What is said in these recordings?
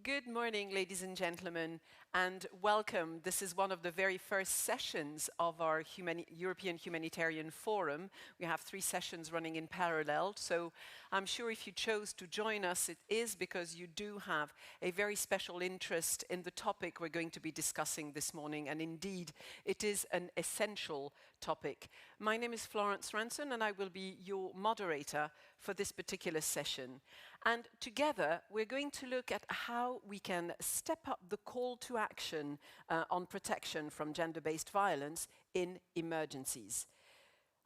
Good morning, ladies and gentlemen, and welcome. This is one of the very first sessions of our European Humanitarian Forum. We have 3 sessions running in parallel, so I'm sure if you chose to join us, it is because you do have a very special interest in the topic we're going to be discussing this morning, and indeed, it is an essential topic. My name is Florence Ranson, and I will be your moderator for this particular session. And together, we're going to look at how we can step up the call to action on protection from gender-based violence in emergencies.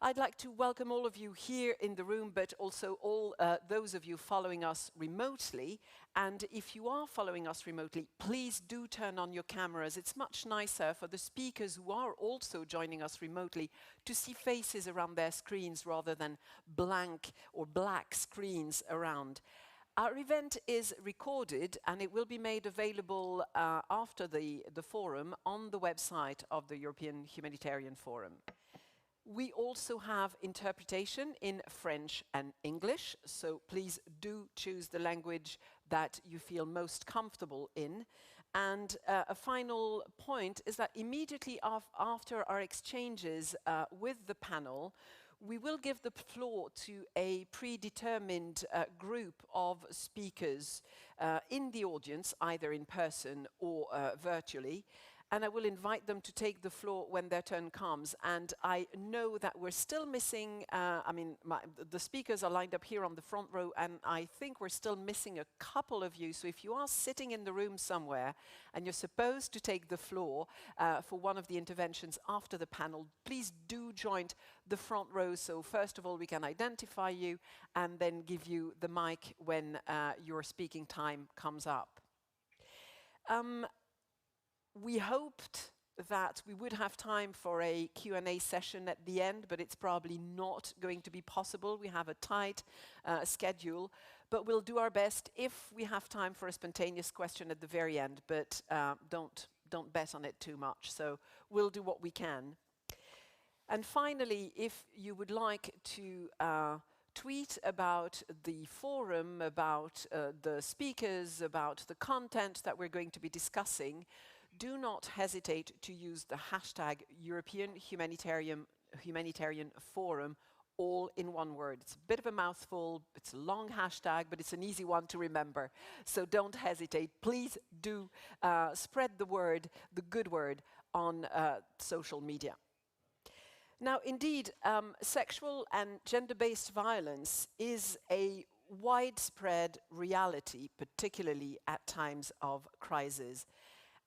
I'd like to welcome all of you here in the room, but also all those of you following us remotely. And if you are following us remotely, please do turn on your cameras. It's much nicer for the speakers who are also joining us remotely to see faces around their screens rather than blank or black screens around. Our event is recorded and it will be made available after the forum on the website of the European Humanitarian Forum. We also have interpretation in French and English, so please do choose the language that you feel most comfortable in. And a final point is that immediately after our exchanges with the panel, we will give the floor to a predetermined group of speakers in the audience, either in person or virtually. And I will invite them to take the floor when their turn comes. And I know that we're still missing, the speakers are lined up here on the front row, and I think we're still missing a couple of you. So if you are sitting in the room somewhere and you're supposed to take the floor for one of the interventions after the panel, please do join the front row. So first of all, we can identify you and then give you the mic when your speaking time comes up. We hoped that we would have time for a Q&A session at the end, but it's probably not going to be possible. We have a tight schedule, but we'll do our best if we have time for a spontaneous question at the very end, but don't bet on it too much. So we'll do what we can. And finally, if you would like to tweet about the forum, about the speakers, about the content that we're going to be discussing, do not hesitate to use the hashtag European Humanitarian Forum, all in one word. It's a bit of a mouthful, it's a long hashtag, but it's an easy one to remember. So don't hesitate. Please do spread the word, the good word, on social media. Now, indeed, sexual and gender-based violence is a widespread reality, particularly at times of crisis.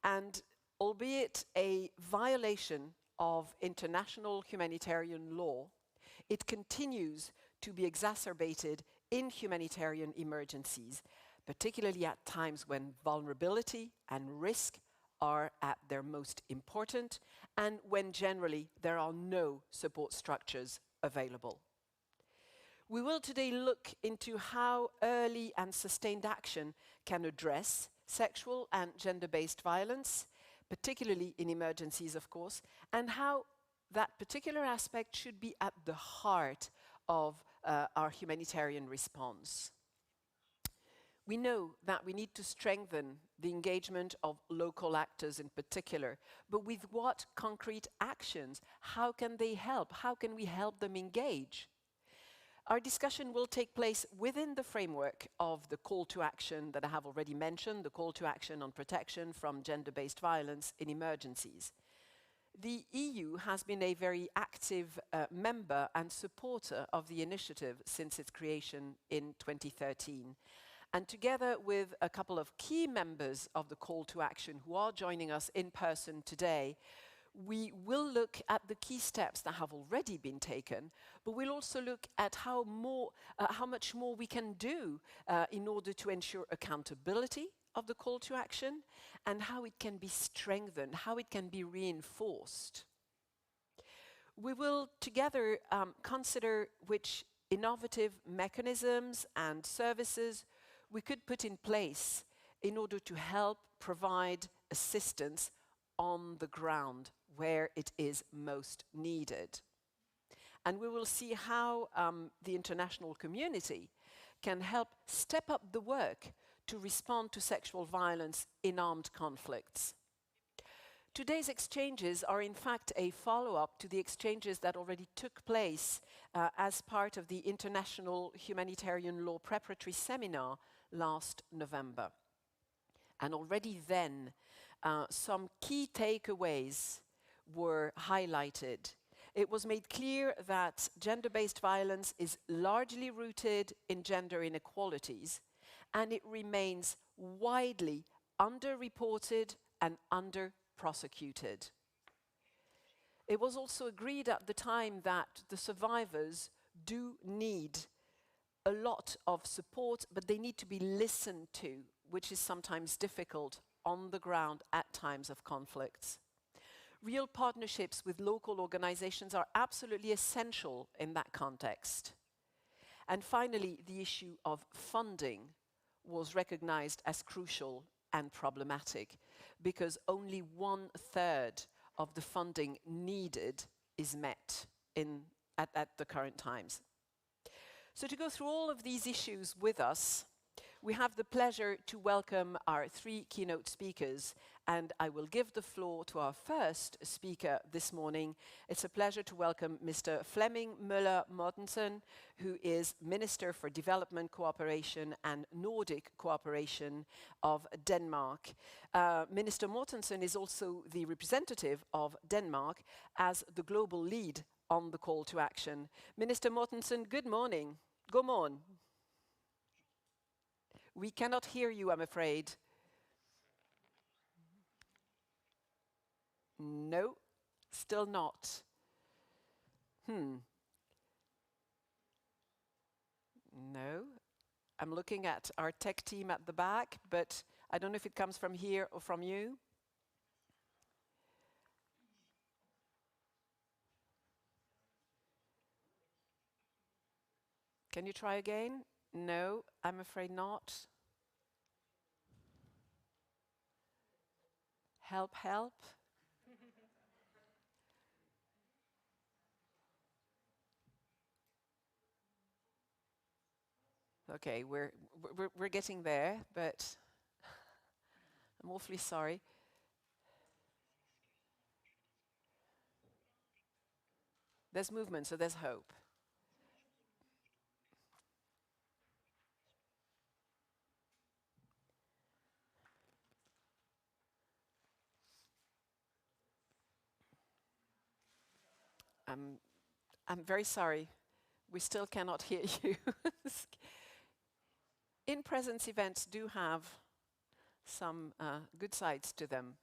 And albeit a violation of international humanitarian law, it continues to be exacerbated in humanitarian emergencies, particularly at times when vulnerability and risk are at their most important, and when generally there are no support structures available. We will today look into how early and sustained action can address sexual and gender-based violence, particularly in emergencies, of course, and how that particular aspect should be at the heart of our humanitarian response. We know that we need to strengthen the engagement of local actors in particular, but with what concrete actions? How can they help? How can we help them engage? Our discussion will take place within the framework of the call to action that I have already mentioned, the call to action on protection from gender-based violence in emergencies. The EU has been a very active member and supporter of the initiative since its creation in 2013. And together with a couple of key members of the call to action who are joining us in person today, we will look at the key steps that have already been taken, but we'll also look at how much more we can do in order to ensure accountability of the call to action and how it can be strengthened, how it can be reinforced. We will together consider which innovative mechanisms and services we could put in place in order to help provide assistance on the ground where it is most needed. And we will see how the international community can help step up the work to respond to sexual violence in armed conflicts. Today's exchanges are in fact a follow-up to the exchanges that already took place as part of the International Humanitarian Law Preparatory Seminar last November. And already then, some key takeaways were highlighted. It was made clear that gender-based violence is largely rooted in gender inequalities, and it remains widely underreported and under-prosecuted. It was also agreed at the time that the survivors do need a lot of support, but they need to be listened to, which is sometimes difficult on the ground at times of conflicts. Real partnerships with local organizations are absolutely essential in that context. And finally, the issue of funding was recognized as crucial and problematic because only 1/3 of the funding needed is met at the current times. So to go through all of these issues with us, we have the pleasure to welcome our 3 keynote speakers, and I will give the floor to our first speaker this morning. It's a pleasure to welcome Mr. Flemming Møller Mortensen, who is Minister for Development Cooperation and Nordic Cooperation of Denmark. Minister Mortensen is also the representative of Denmark as the global lead on the call to action. Minister Mortensen, good morning. God morgen. We cannot hear you, I'm afraid. No, still not. No. I'm looking at our tech team at the back, but I don't know if it comes from here or from you. Can you try again? No, I'm afraid not. Help, help. Okay, we're getting there, but I'm awfully sorry. There's movement, so there's hope. I'm very sorry. We still cannot hear you. In-presence events do have some good sides to them.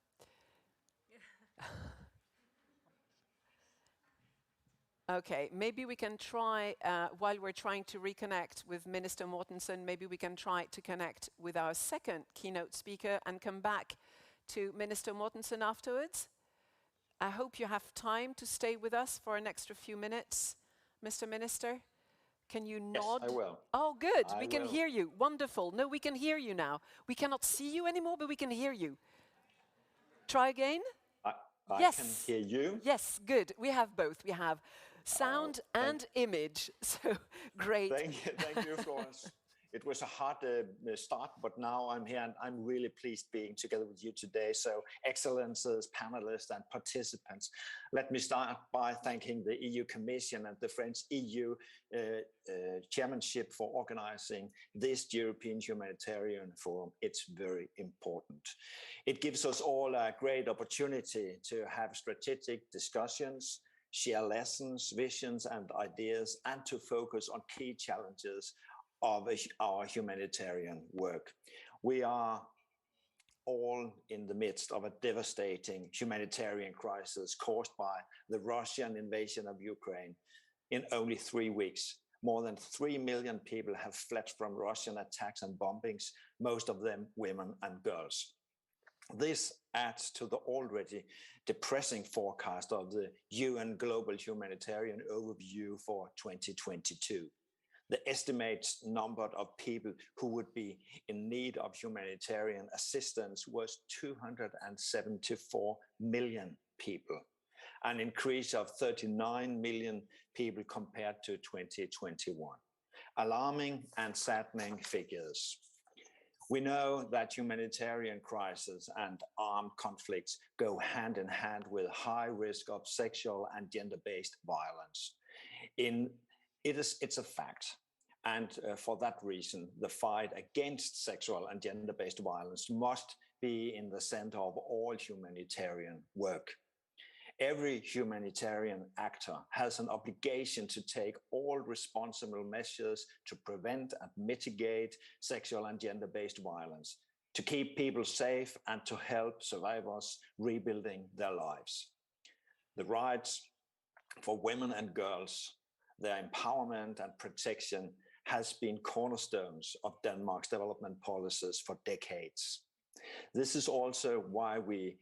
Okay, maybe we can try, while we're trying to reconnect with Minister Mortensen, maybe we can try to connect with our second keynote speaker and come back to Minister Mortensen afterwards. I hope you have time to stay with us for an extra few minutes, Mr. Minister. Can you nod? Yes, I will. Oh, good. We can hear you. Wonderful. No, we can hear you now. We cannot see you anymore, but we can hear you. Try again. I can hear you. Yes, good. We have both. We have sound and image. So great. Thank you, Florence. It was a hard start, but now I'm here and I'm really pleased being together with you today. So excellences, panelists and participants, let me start by thanking the EU Commission and the French EU chairmanship for organizing this European Humanitarian Forum. It's very important. It gives us all a great opportunity to have strategic discussions, share lessons, visions and ideas, and to focus on key challenges of our humanitarian work. We are all in the midst of a devastating humanitarian crisis caused by the Russian invasion of Ukraine. In only 3 weeks, more than 3 million people have fled from Russian attacks and bombings, most of them women and girls. This adds to the already depressing forecast of the UN Global Humanitarian Overview for 2022. The estimated number of people who would be in need of humanitarian assistance was 274 million people, an increase of 39 million people compared to 2021. Alarming and saddening figures. We know that humanitarian crises and armed conflicts go hand in hand with high risk of sexual and gender-based violence. In, it's a fact. And for that reason, the fight against sexual and gender-based violence must be in the center of all humanitarian work. Every humanitarian actor has an obligation to take all responsible measures to prevent and mitigate sexual and gender-based violence, to keep people safe and to help survivors rebuilding their lives. The rights for women and girls, their empowerment and protection has been cornerstones of Denmark's development policies for decades. This is also why we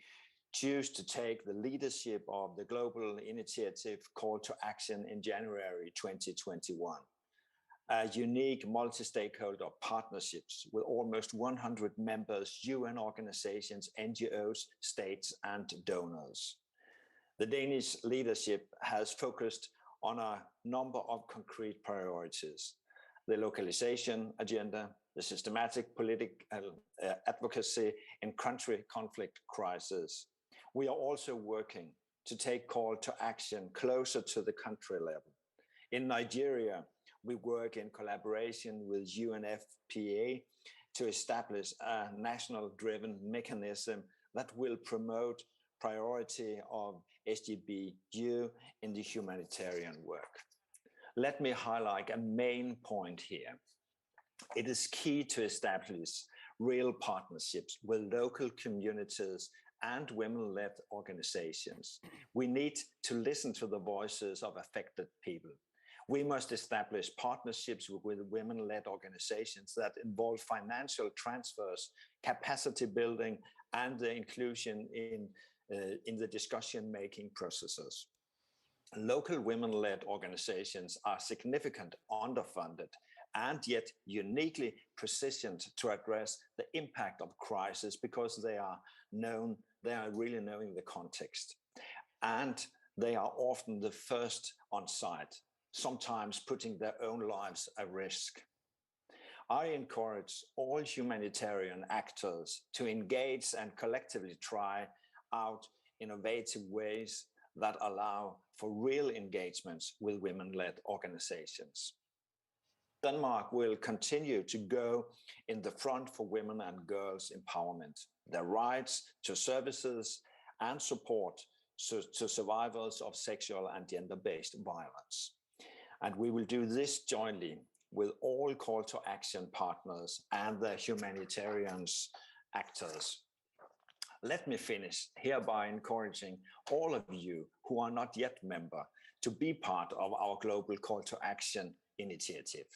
choose to take the leadership of the global initiative Call to Action in January 2021. A unique multi-stakeholder partnerships with almost 100 members, UN organizations, NGOs, states, and donors. The Danish leadership has focused on a number of concrete priorities: the localization agenda, the systematic political advocacy in country conflict crisis. We are also working to take call to action closer to the country level. In Nigeria, we work in collaboration with UNFPA to establish a national driven mechanism that will promote priority of SGBU in the humanitarian work. Let me highlight a main point here. It is key to establish real partnerships with local communities and women-led organizations. We need to listen to the voices of affected people. We must establish partnerships with women-led organizations that involve financial transfers, capacity building, and the inclusion in the discussion-making processes. Local women-led organizations are significantly underfunded and yet uniquely positioned to address the impact of crisis because they are really knowing the context. And they are often the first on site, sometimes putting their own lives at risk. I encourage all humanitarian actors to engage and collectively try out innovative ways that allow for real engagements with women-led organizations. Denmark will continue to go in the front for women and girls' empowerment, their rights to services and support to survivors of sexual and gender-based violence. And we will do this jointly with all call to action partners and the humanitarians actors. Let me finish hereby encouraging all of you who are not yet member to be part of our global call to action initiative.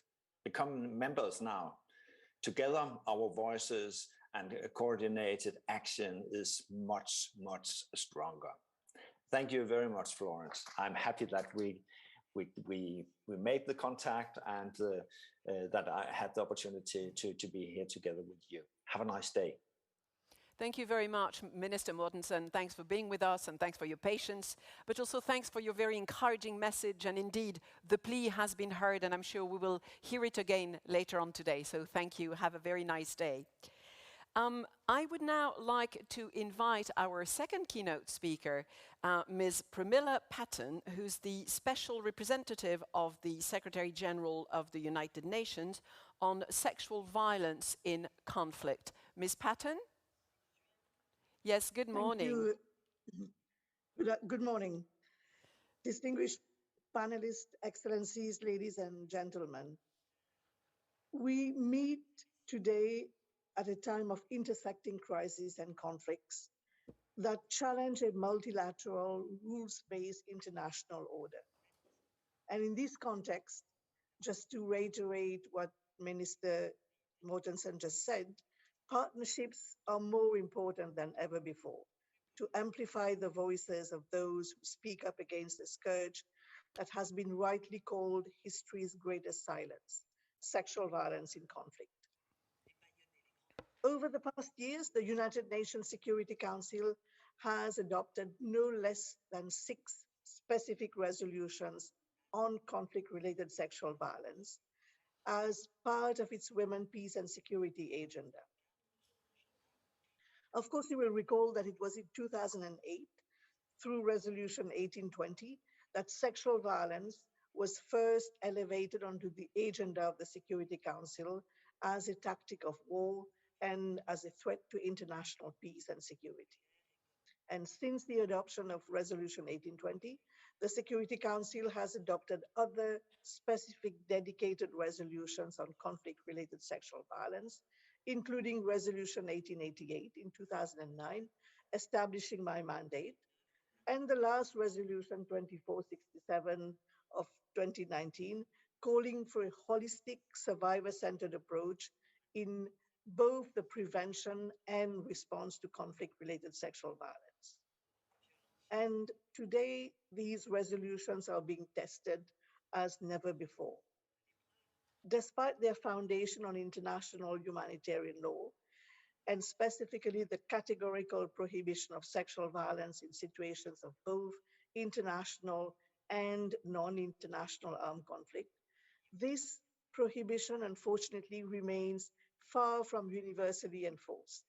Become members now. Together, our voices and coordinated action is much, much stronger. Thank you very much, Florence. I'm happy that we made the contact and that I had the opportunity to be here together with you. Have a nice day. Thank you very much, Minister Mortensen. Thanks for being with us and thanks for your patience, but also thanks for your very encouraging message. And indeed, the plea has been heard, and I'm sure we will hear it again later on today. So thank you. Have a very nice day. I would now like to invite our second keynote speaker, Ms. Pramila Patten, who's the Special Representative of the Secretary General of the United Nations on sexual violence in conflict. Ms. Patten? Yes, good morning. Thank you. Good morning. Distinguished panelists, excellencies, ladies and gentlemen. We meet today at a time of intersecting crises and conflicts that challenge a multilateral, rules-based international order. And in this context, just to reiterate what Minister Mortensen just said, partnerships are more important than ever before to amplify the voices of those who speak up against the scourge that has been rightly called history's greatest silence, sexual violence in conflict. Over the past years, the United Nations Security Council has adopted no less than 6 specific resolutions on conflict-related sexual violence as part of its Women, Peace and Security agenda. Of course, you will recall that it was in 2008, through Resolution 1820, that sexual violence was first elevated onto the agenda of the Security Council as a tactic of war and as a threat to international peace and security. And since the adoption of Resolution 1820, the Security Council has adopted other specific dedicated resolutions on conflict related sexual violence, including Resolution 1888 in 2009, establishing my mandate, and the last resolution 2467 of 2019, calling for a holistic survivor centered approach in both the prevention and response to conflict related sexual violence. And today, these resolutions are being tested as never before. Despite their foundation on international humanitarian law, and specifically the categorical prohibition of sexual violence in situations of both international and non-international armed conflict, this prohibition unfortunately remains far from universally enforced.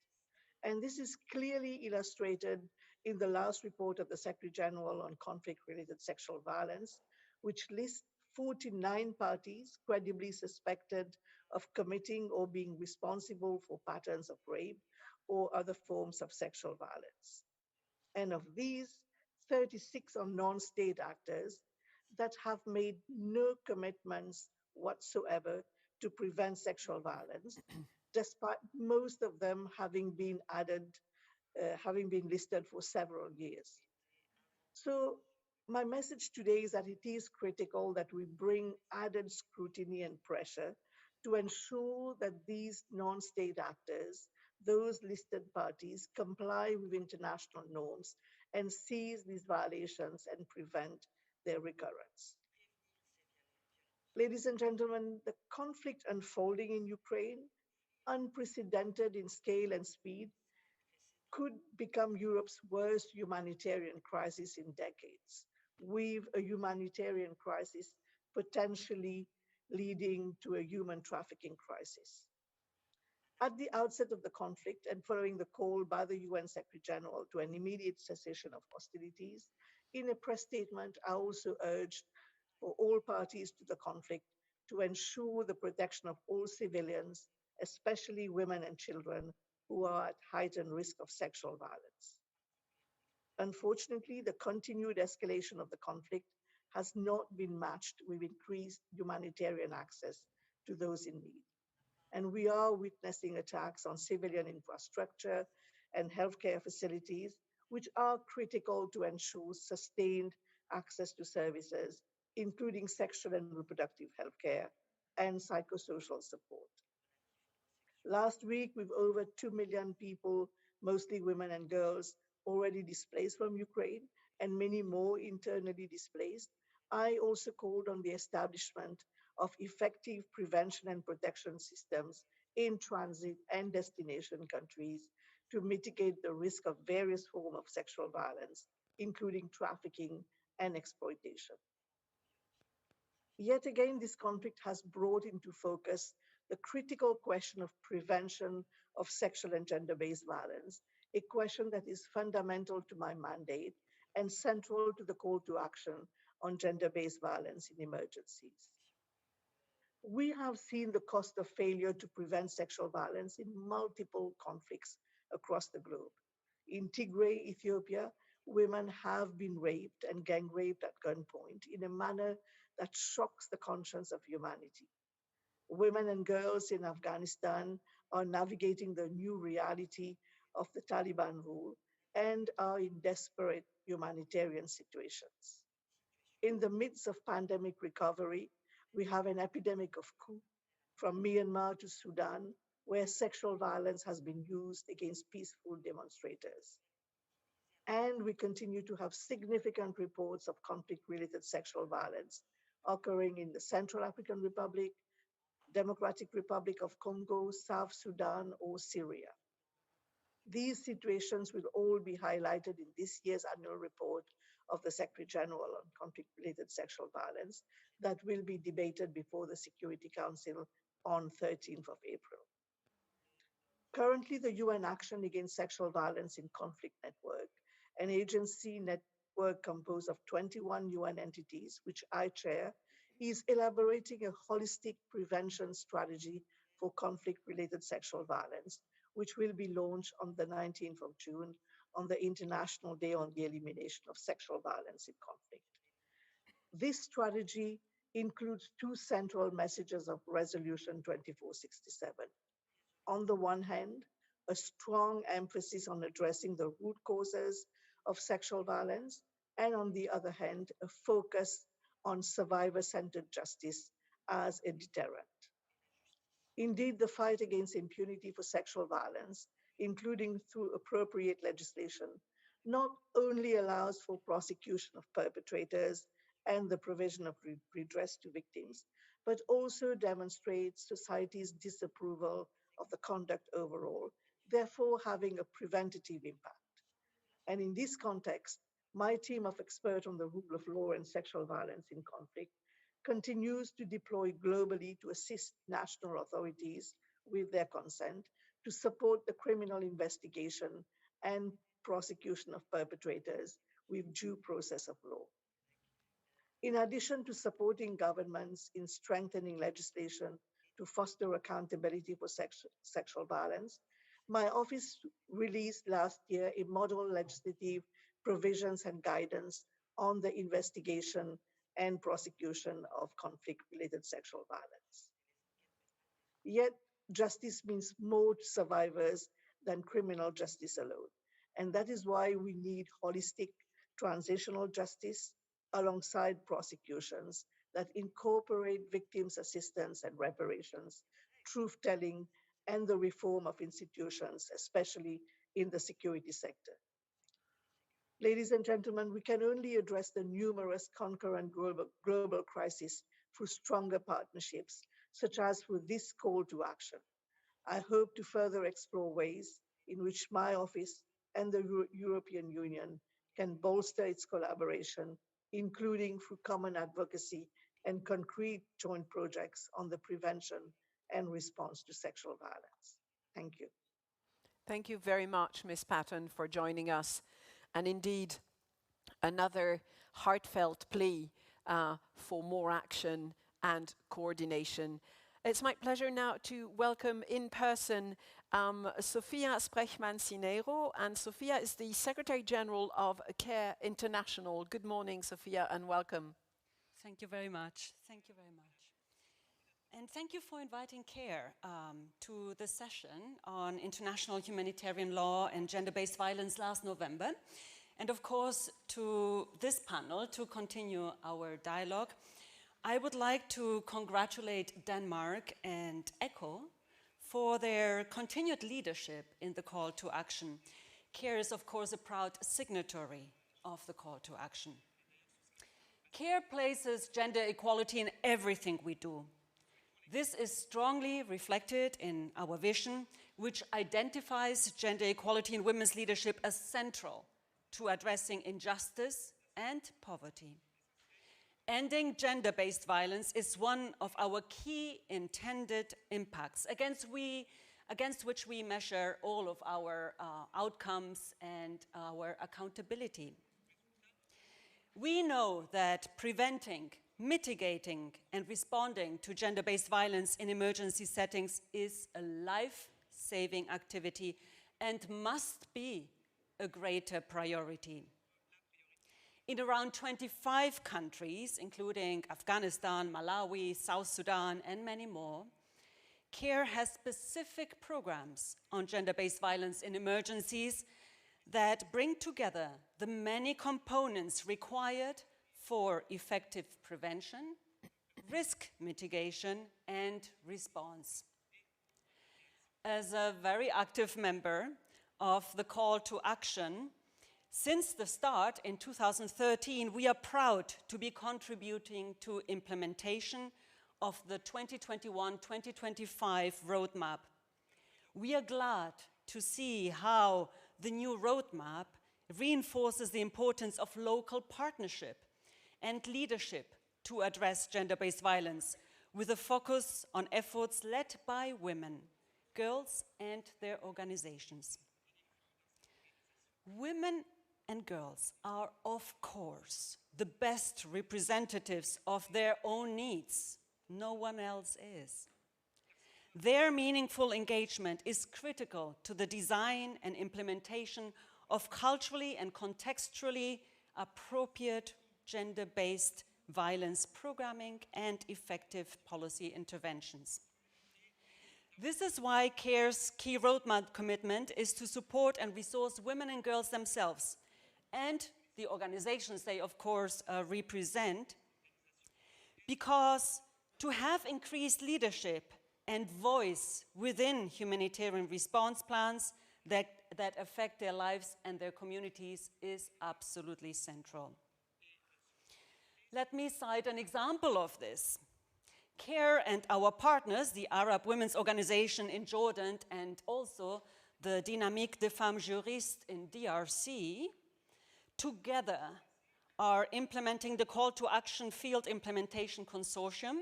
And this is clearly illustrated in the last report of the Secretary General on conflict-related sexual violence, which lists 49 parties credibly suspected of committing or being responsible for patterns of rape or other forms of sexual violence. And of these, 36 are non-state actors that have made no commitments whatsoever to prevent sexual violence, despite most of them having been listed for several years. So my message today is that it is critical that we bring added scrutiny and pressure to ensure that these non-state actors, those listed parties, comply with international norms and seize these violations and prevent their recurrence. Ladies and gentlemen, the conflict unfolding in Ukraine, unprecedented in scale and speed, could become Europe's worst humanitarian crisis in decades, with a humanitarian crisis potentially leading to a human trafficking crisis. At the outset of the conflict and following the call by the UN Secretary General to an immediate cessation of hostilities, in a press statement, I also urged for all parties to the conflict to ensure the protection of all civilians, especially women and children, who are at heightened risk of sexual violence. Unfortunately, the continued escalation of the conflict has not been matched with increased humanitarian access to those in need. And we are witnessing attacks on civilian infrastructure and healthcare facilities, which are critical to ensure sustained access to services, including sexual and reproductive healthcare and psychosocial support. Last week, with over 2 million people, mostly women and girls, already displaced from Ukraine and many more internally displaced, I also called on the establishment of effective prevention and protection systems in transit and destination countries to mitigate the risk of various forms of sexual violence, including trafficking and exploitation. Yet again, this conflict has brought into focus the critical question of prevention of sexual and gender-based violence, a question that is fundamental to my mandate and central to the call to action on gender-based violence in emergencies. We have seen the cost of failure to prevent sexual violence in multiple conflicts across the globe. In Tigray, Ethiopia, women have been raped and gang raped at gunpoint in a manner that shocks the conscience of humanity. Women and girls in Afghanistan are navigating the new reality of the Taliban rule and are in desperate humanitarian situations. In the midst of pandemic recovery, we have an epidemic of coup from Myanmar to Sudan, where sexual violence has been used against peaceful demonstrators. And we continue to have significant reports of conflict-related sexual violence occurring in the Central African Republic, Democratic Republic of Congo, South Sudan, or Syria. These situations will all be highlighted in this year's annual report of the Secretary General on conflict-related sexual violence that will be debated before the Security Council on 13th of April. Currently, the UN Action Against Sexual Violence in Conflict Network, an agency network composed of 21 UN entities, which I chair, is elaborating a holistic prevention strategy for conflict-related sexual violence, which will be launched on the 19th of June on the International Day on the Elimination of Sexual Violence in Conflict. This strategy includes two central messages of Resolution 2467. On the one hand, a strong emphasis on addressing the root causes of sexual violence, and on the other hand, a focus on survivor-centered justice as a deterrent. Indeed, the fight against impunity for sexual violence, including through appropriate legislation, not only allows for prosecution of perpetrators and the provision of redress to victims, but also demonstrates society's disapproval of the conduct overall, therefore having a preventative impact. And in this context, my team of experts on the rule of law and sexual violence in conflict continues to deploy globally to assist national authorities with their consent to support the criminal investigation and prosecution of perpetrators with due process of law. In addition to supporting governments in strengthening legislation to foster accountability for sexual violence, my office released last year a model legislative provisions and guidance on the investigation and prosecution of conflict-related sexual violence. Yet, justice means more to survivors than criminal justice alone. And that is why we need holistic transitional justice alongside prosecutions that incorporate victims' assistance and reparations, truth-telling, and the reform of institutions, especially in the security sector. Ladies and gentlemen, we can only address the numerous concurrent global crises through stronger partnerships, such as with this call to action. I hope to further explore ways in which my office and the European Union can bolster its collaboration, including through common advocacy and concrete joint projects on the prevention and response to sexual violence. Thank you. Thank you very much, Ms. Patton, for joining us. And indeed, another heartfelt plea for more action and coordination. It's my pleasure now to welcome in person Sofia Sprechmann-Cinero, and Sofia is the Secretary General of CARE International. Good morning, Sofia, and welcome. Thank you very much. Thank you very much. And thank you for inviting CARE to the session on international humanitarian law and gender-based violence last November. And of course, to this panel to continue our dialogue. I would like to congratulate Denmark and ECHO for their continued leadership in the call to action. CARE is, of course, a proud signatory of the call to action. CARE places gender equality in everything we do. This is strongly reflected in our vision, which identifies gender equality in women's leadership as central to addressing injustice and poverty. Ending gender-based violence is one of our key intended impacts against which we measure all of our outcomes and our accountability. We know that preventing, mitigating, and responding to gender-based violence in emergency settings is a life-saving activity and must be a greater priority. In around 25 countries, including Afghanistan, Malawi, South Sudan, and many more, CARE has specific programs on gender-based violence in emergencies that bring together the many components required for effective prevention, risk mitigation, and response. As a very active member of the call to action, since the start in 2013, we are proud to be contributing to implementation of the 2021-2025 roadmap. We are glad to see how the new roadmap reinforces the importance of local partnership and leadership to address gender-based violence, with a focus on efforts led by women, girls and their organizations. Women and girls are, of course, the best representatives of their own needs. No one else is. Their meaningful engagement is critical to the design and implementation of culturally and contextually appropriate gender-based violence programming and effective policy interventions. This is why CARE's key roadmap commitment is to support and resource women and girls themselves and the organizations they, of course, represent, because to have increased leadership and voice within humanitarian response plans that affect their lives and their communities is absolutely central. Let me cite an example of this. CARE and our partners, the Arab Women's Organization in Jordan and also the Dynamique des Femmes Juristes in DRC, together are implementing the Call to Action Field Implementation Consortium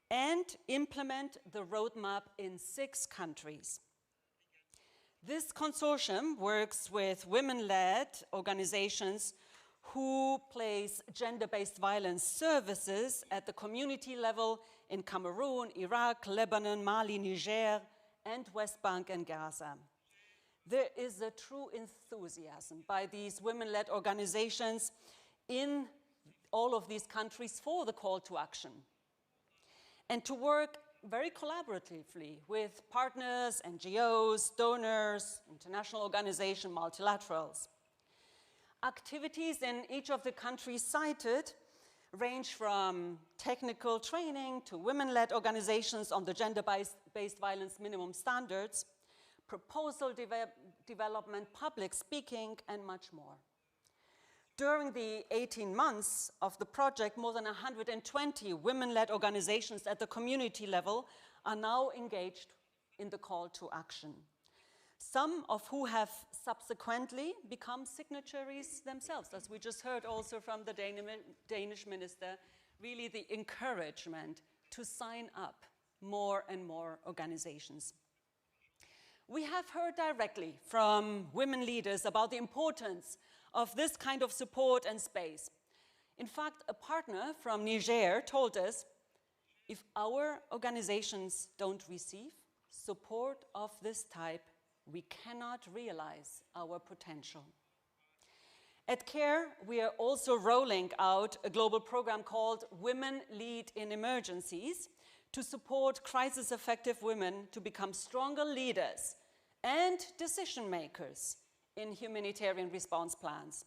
and implement the roadmap in 6 countries. This consortium works with women-led organizations who place gender-based violence services at the community level in Cameroon, Iraq, Lebanon, Mali, Niger, and West Bank and Gaza. There is a true enthusiasm by these women-led organizations in all of these countries for the call to action, and to work very collaboratively with partners, NGOs, donors, international organizations, multilaterals. Activities in each of the countries cited range from technical training to women-led organizations on the gender-based violence minimum standards, proposal development, public speaking, and much more. During the 18 months of the project, more than 120 women-led organizations at the community level are now engaged in the call to action, some of who have subsequently become signatories themselves, as we just heard also from the Danish minister, really the encouragement to sign up more and more organizations. We have heard directly from women leaders about the importance of this kind of support and space. In fact, a partner from Niger told us, if our organizations don't receive support of this type, we cannot realize our potential. At CARE, we are also rolling out a global program called Women Lead in Emergencies to support crisis-effective women to become stronger leaders and decision makers in humanitarian response plans.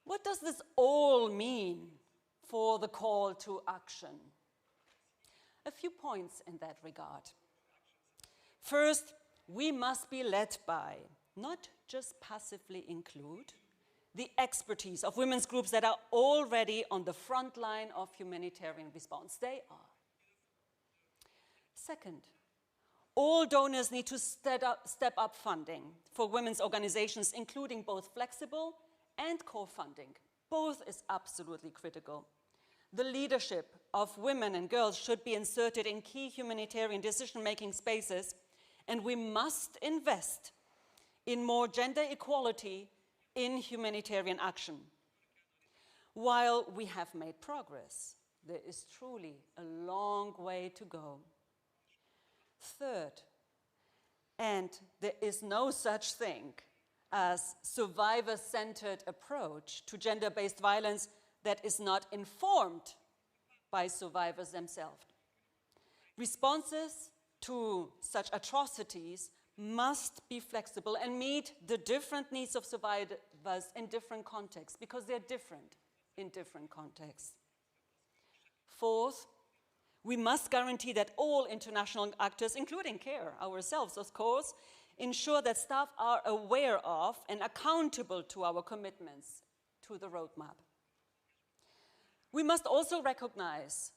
What does this all mean for the call to action? A few points in that regard. First, we must be led by, not just passively include, the expertise of women's groups that are already on the front line of humanitarian response. They are. Second, all donors need to step up funding for women's organizations, including both flexible and co-funding. Both is absolutely critical. The leadership of women and girls should be inserted in key humanitarian decision-making spaces, and we must invest in more gender equality in humanitarian action. While we have made progress, there is truly a long way to go. Third, and there is no such thing as survivor-centered approach to gender-based violence that is not informed by survivors themselves. Responses to such atrocities must be flexible and meet the different needs of survivors in different contexts, because they're different in different contexts. Fourth, we must guarantee that all international actors, including CARE, ourselves of course, ensure that staff are aware of and accountable to our commitments to the roadmap. We must also recognize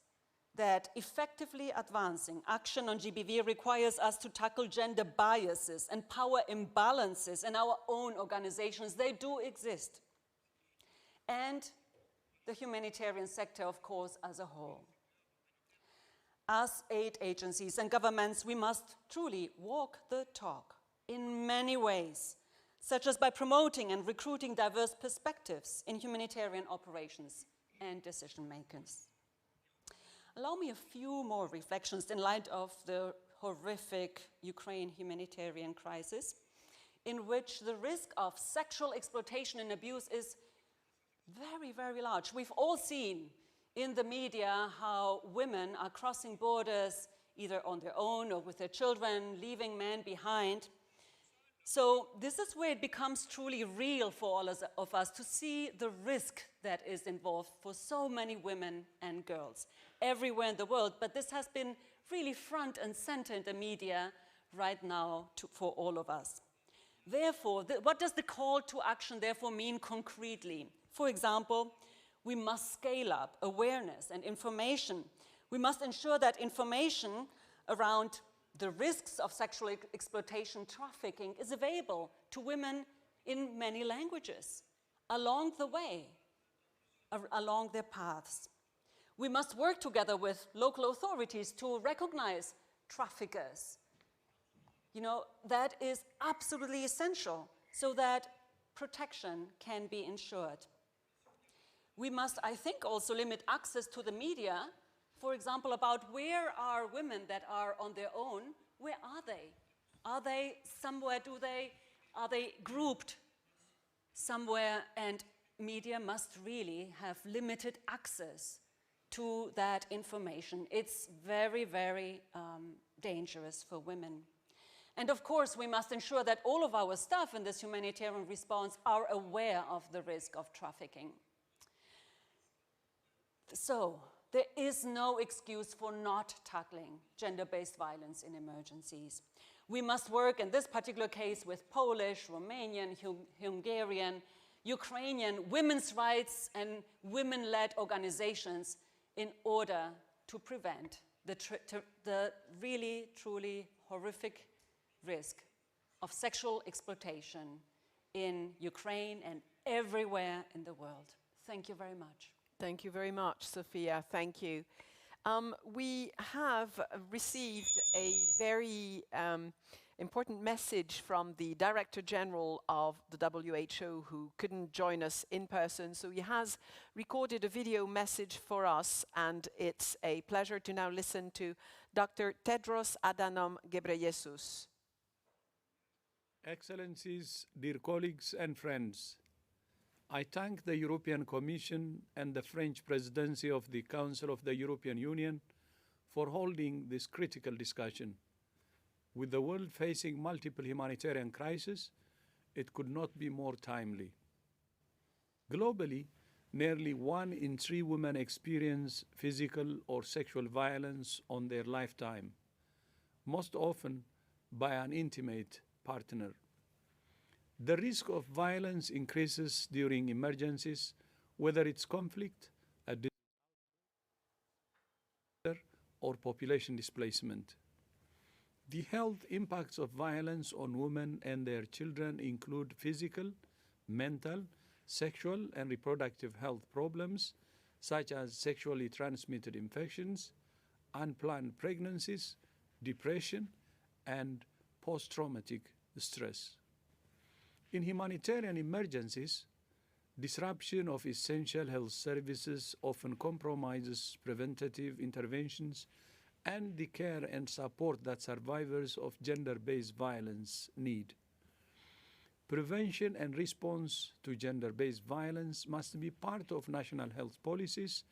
that effectively advancing action on GBV requires us to tackle gender biases and power imbalances in our own organizations. They do exist. And the humanitarian sector, of course, as a whole. As aid agencies and governments, we must truly walk the talk in many ways, such as by promoting and recruiting diverse perspectives in humanitarian operations and decision makers. Allow me a few more reflections in light of the horrific Ukraine humanitarian crisis, in which the risk of sexual exploitation and abuse is very, very large. We've all seen in the media how women are crossing borders either on their own or with their children, leaving men behind. So this is where it becomes truly real for all of us to see the risk that is involved for so many women and girls everywhere in the world. But this has been really front and center in the media right now for all of us. Therefore, what does the call to action therefore mean concretely? For example, we must scale up awareness and information. We must ensure that information around the risks of sexual exploitation, trafficking is available to women in many languages, along the way, along their paths. We must work together with local authorities to recognize traffickers. You know, that is absolutely essential so that protection can be ensured. We must, I think, also limit access to the media, for example, about where are women that are on their own, where are they? Are they somewhere, are they grouped somewhere? And media must really have limited access to that information. It's very, very dangerous for women. And of course, we must ensure that all of our staff in this humanitarian response are aware of the risk of trafficking. So, there is no excuse for not tackling gender-based violence in emergencies. We must work, in this particular case, with Polish, Romanian, Hungarian, Ukrainian women's rights and women-led organizations in order to prevent the really, truly horrific risk of sexual exploitation in Ukraine and everywhere in the world. Thank you very much. Thank you very much, Sophia. Thank you. We have received a very important message from the Director General of the WHO, who couldn't join us in person. So he has recorded a video message for us, and it's a pleasure to now listen to Dr. Tedros Adhanom Ghebreyesus. Excellencies, dear colleagues and friends, I thank the European Commission and the French Presidency of the Council of the European Union for holding this critical discussion. With the world facing multiple humanitarian crises, it could not be more timely. Globally, nearly 1 in 3 women experience physical or sexual violence on their lifetime, most often by an intimate partner. The risk of violence increases during emergencies, whether it's conflict, a disaster, or population displacement. The health impacts of violence on women and their children include physical, mental, sexual, and reproductive health problems, such as sexually transmitted infections, unplanned pregnancies, depression, and post-traumatic stress. In humanitarian emergencies, disruption of essential health services often compromises preventative interventions and the care and support that survivors of gender-based violence need. Prevention and response to gender-based violence must be part of national health policies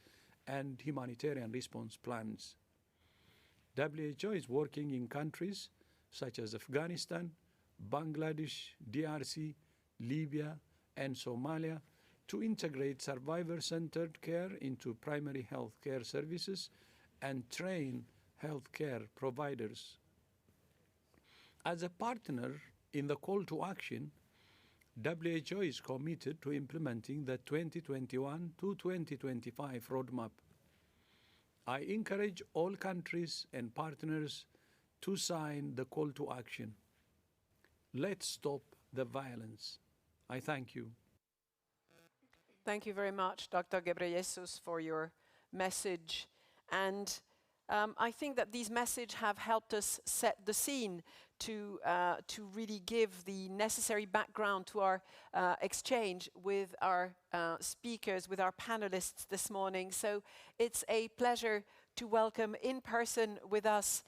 and humanitarian response plans. WHO is working in countries such as Afghanistan, Bangladesh, DRC, Libya, and Somalia to integrate survivor-centered care into primary health care services and train healthcare providers. As a partner in the call to action, WHO is committed to implementing the 2021 to 2025 roadmap. I encourage all countries and partners to sign the call to action. Let's stop the violence. I thank you. Thank you very much, Dr. Ghebreyesus, for your message. And I think that these messages have helped us set the scene to really give the necessary background to our exchange with our speakers, with our panelists this morning. So it's a pleasure to welcome in person with us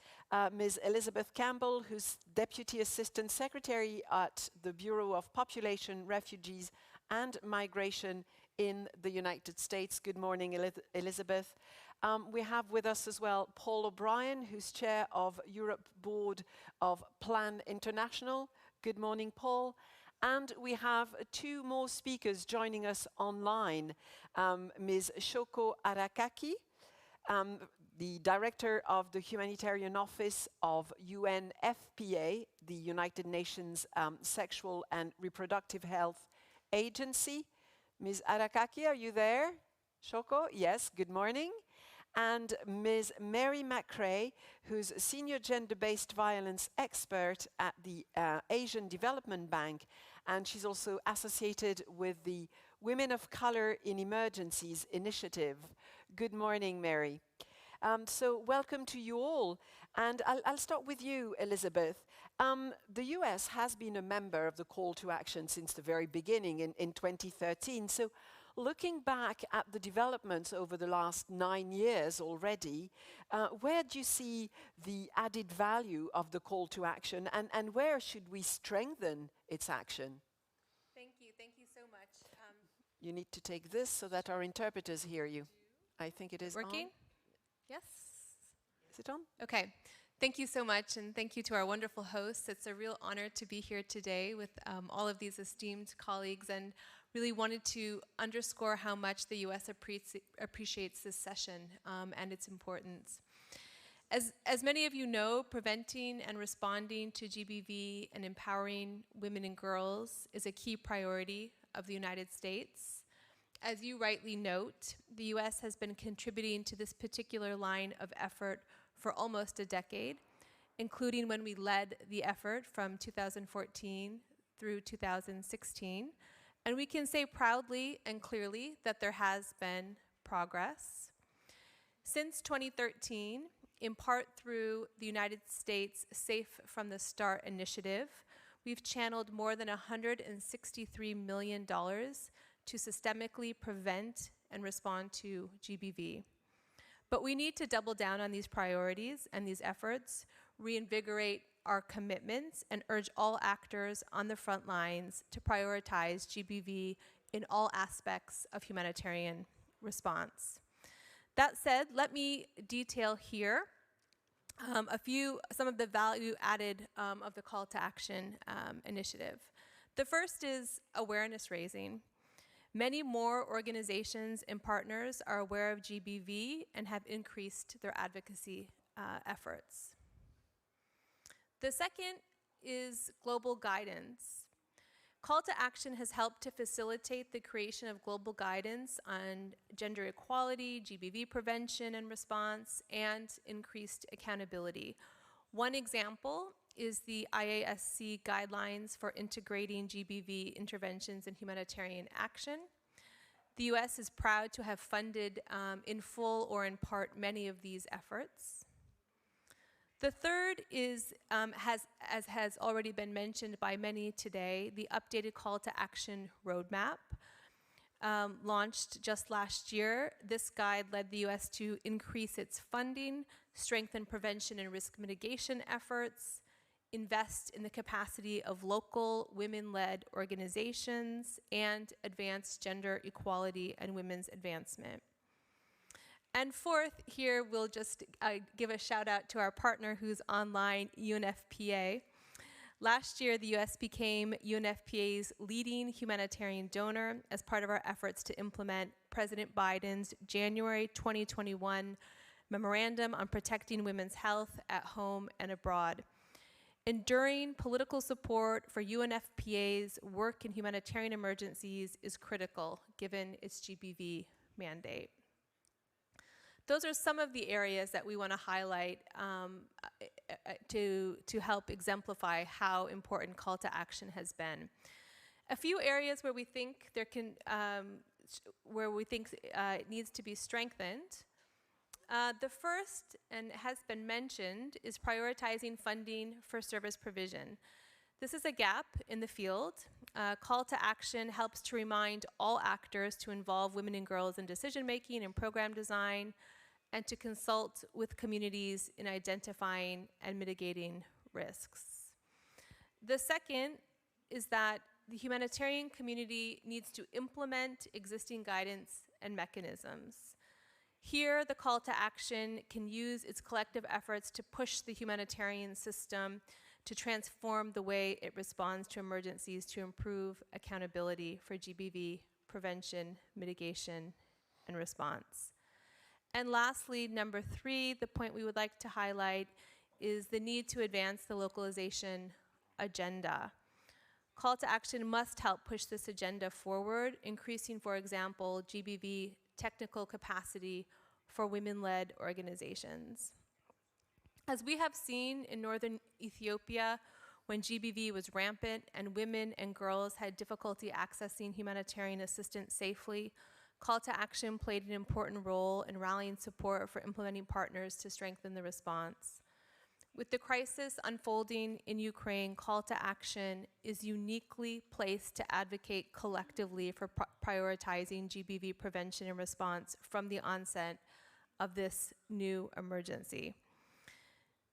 Ms. Elizabeth Campbell, who's Deputy Assistant Secretary at the Bureau of Population, Refugees and Migration in the United States. Good morning, Elizabeth. We have with us as well Paul O'Brien, who's Chair of Europe Board of Plan International. Good morning, Paul. And we have two more speakers joining us online. Ms. Shoko Arakaki, the Director of the Humanitarian Office of UNFPA, the United Nations Sexual and Reproductive Health Agency. Ms. Arakaki, are you there? Shoko? Yes, good morning. And Ms. Mary McRae, who's a Senior Gender-Based Violence Expert at the Asian Development Bank, and she's also associated with the Women of Color in Emergencies initiative. Good morning, Mary. So welcome to you all. And I'll start with you, Elizabeth. The US has been a member of the Call to Action since the very beginning in 2013. So looking back at the developments over the last 9 years already, where do you see the added value of the Call to Action, and where should we strengthen its action? Thank you so much. You need to take this so that our interpreters hear you. I think it is Working? on. Yes? Is it on? Okay. Thank you so much, and thank you to our wonderful hosts. It's a real honor to be here today with all of these esteemed colleagues, and really wanted to underscore how much the U.S. appreciates this session and its importance. As many of you know, preventing and responding to GBV and empowering women and girls is a key priority of the United States. As you rightly note, the U.S. has been contributing to this particular line of effort for almost a decade, including when we led the effort from 2014 through 2016. And we can say proudly and clearly that there has been progress. Since 2013, in part through the United States Safe from the Start initiative, we've channeled more than $163 million to systemically prevent and respond to GBV. But we need to double down on these priorities and these efforts, reinvigorate our commitments, and urge all actors on the front lines to prioritize GBV in all aspects of humanitarian response. That said, let me detail here some of the value added of the Call to Action initiative. The first is awareness raising. Many more organizations and partners are aware of GBV and have increased their advocacy efforts. The second is global guidance. Call to Action has helped to facilitate the creation of global guidance on gender equality, GBV prevention and response, and increased accountability. One example is the IASC guidelines for integrating GBV interventions in humanitarian action. The US is proud to have funded in full or in part many of these efforts. The third is, as has already been mentioned by many today, the updated Call to Action roadmap. Launched just last year, this guide led the US to increase its funding, strengthen prevention and risk mitigation efforts, invest in the capacity of local women-led organizations, and advance gender equality and women's advancement. And fourth, here we'll just give a shout out to our partner who's online, UNFPA. Last year, the US became UNFPA's leading humanitarian donor as part of our efforts to implement President Biden's January 2021 memorandum on protecting women's health at home and abroad. Enduring political support for UNFPA's work in humanitarian emergencies is critical given its GBV mandate. Those are some of the areas that we want to highlight to help exemplify how important Call to Action has been. A few areas where we think it needs to be strengthened The first, and has been mentioned, is prioritizing funding for service provision. This is a gap in the field. Call to action helps to remind all actors to involve women and girls in decision-making and program design, and to consult with communities in identifying and mitigating risks. The second is that the humanitarian community needs to implement existing guidance and mechanisms. Here, the call to action can use its collective efforts to push the humanitarian system to transform the way it responds to emergencies to improve accountability for GBV prevention, mitigation, and response. And lastly, number 3, the point we would like to highlight is the need to advance the localization agenda. Call to action must help push this agenda forward, increasing, for example, GBV technical capacity for women-led organizations. As we have seen in northern Ethiopia, when GBV was rampant and women and girls had difficulty accessing humanitarian assistance safely, call to action played an important role in rallying support for implementing partners to strengthen the response. With the crisis unfolding in Ukraine, call to action is uniquely placed to advocate collectively for prioritizing GBV prevention and response from the onset of this new emergency.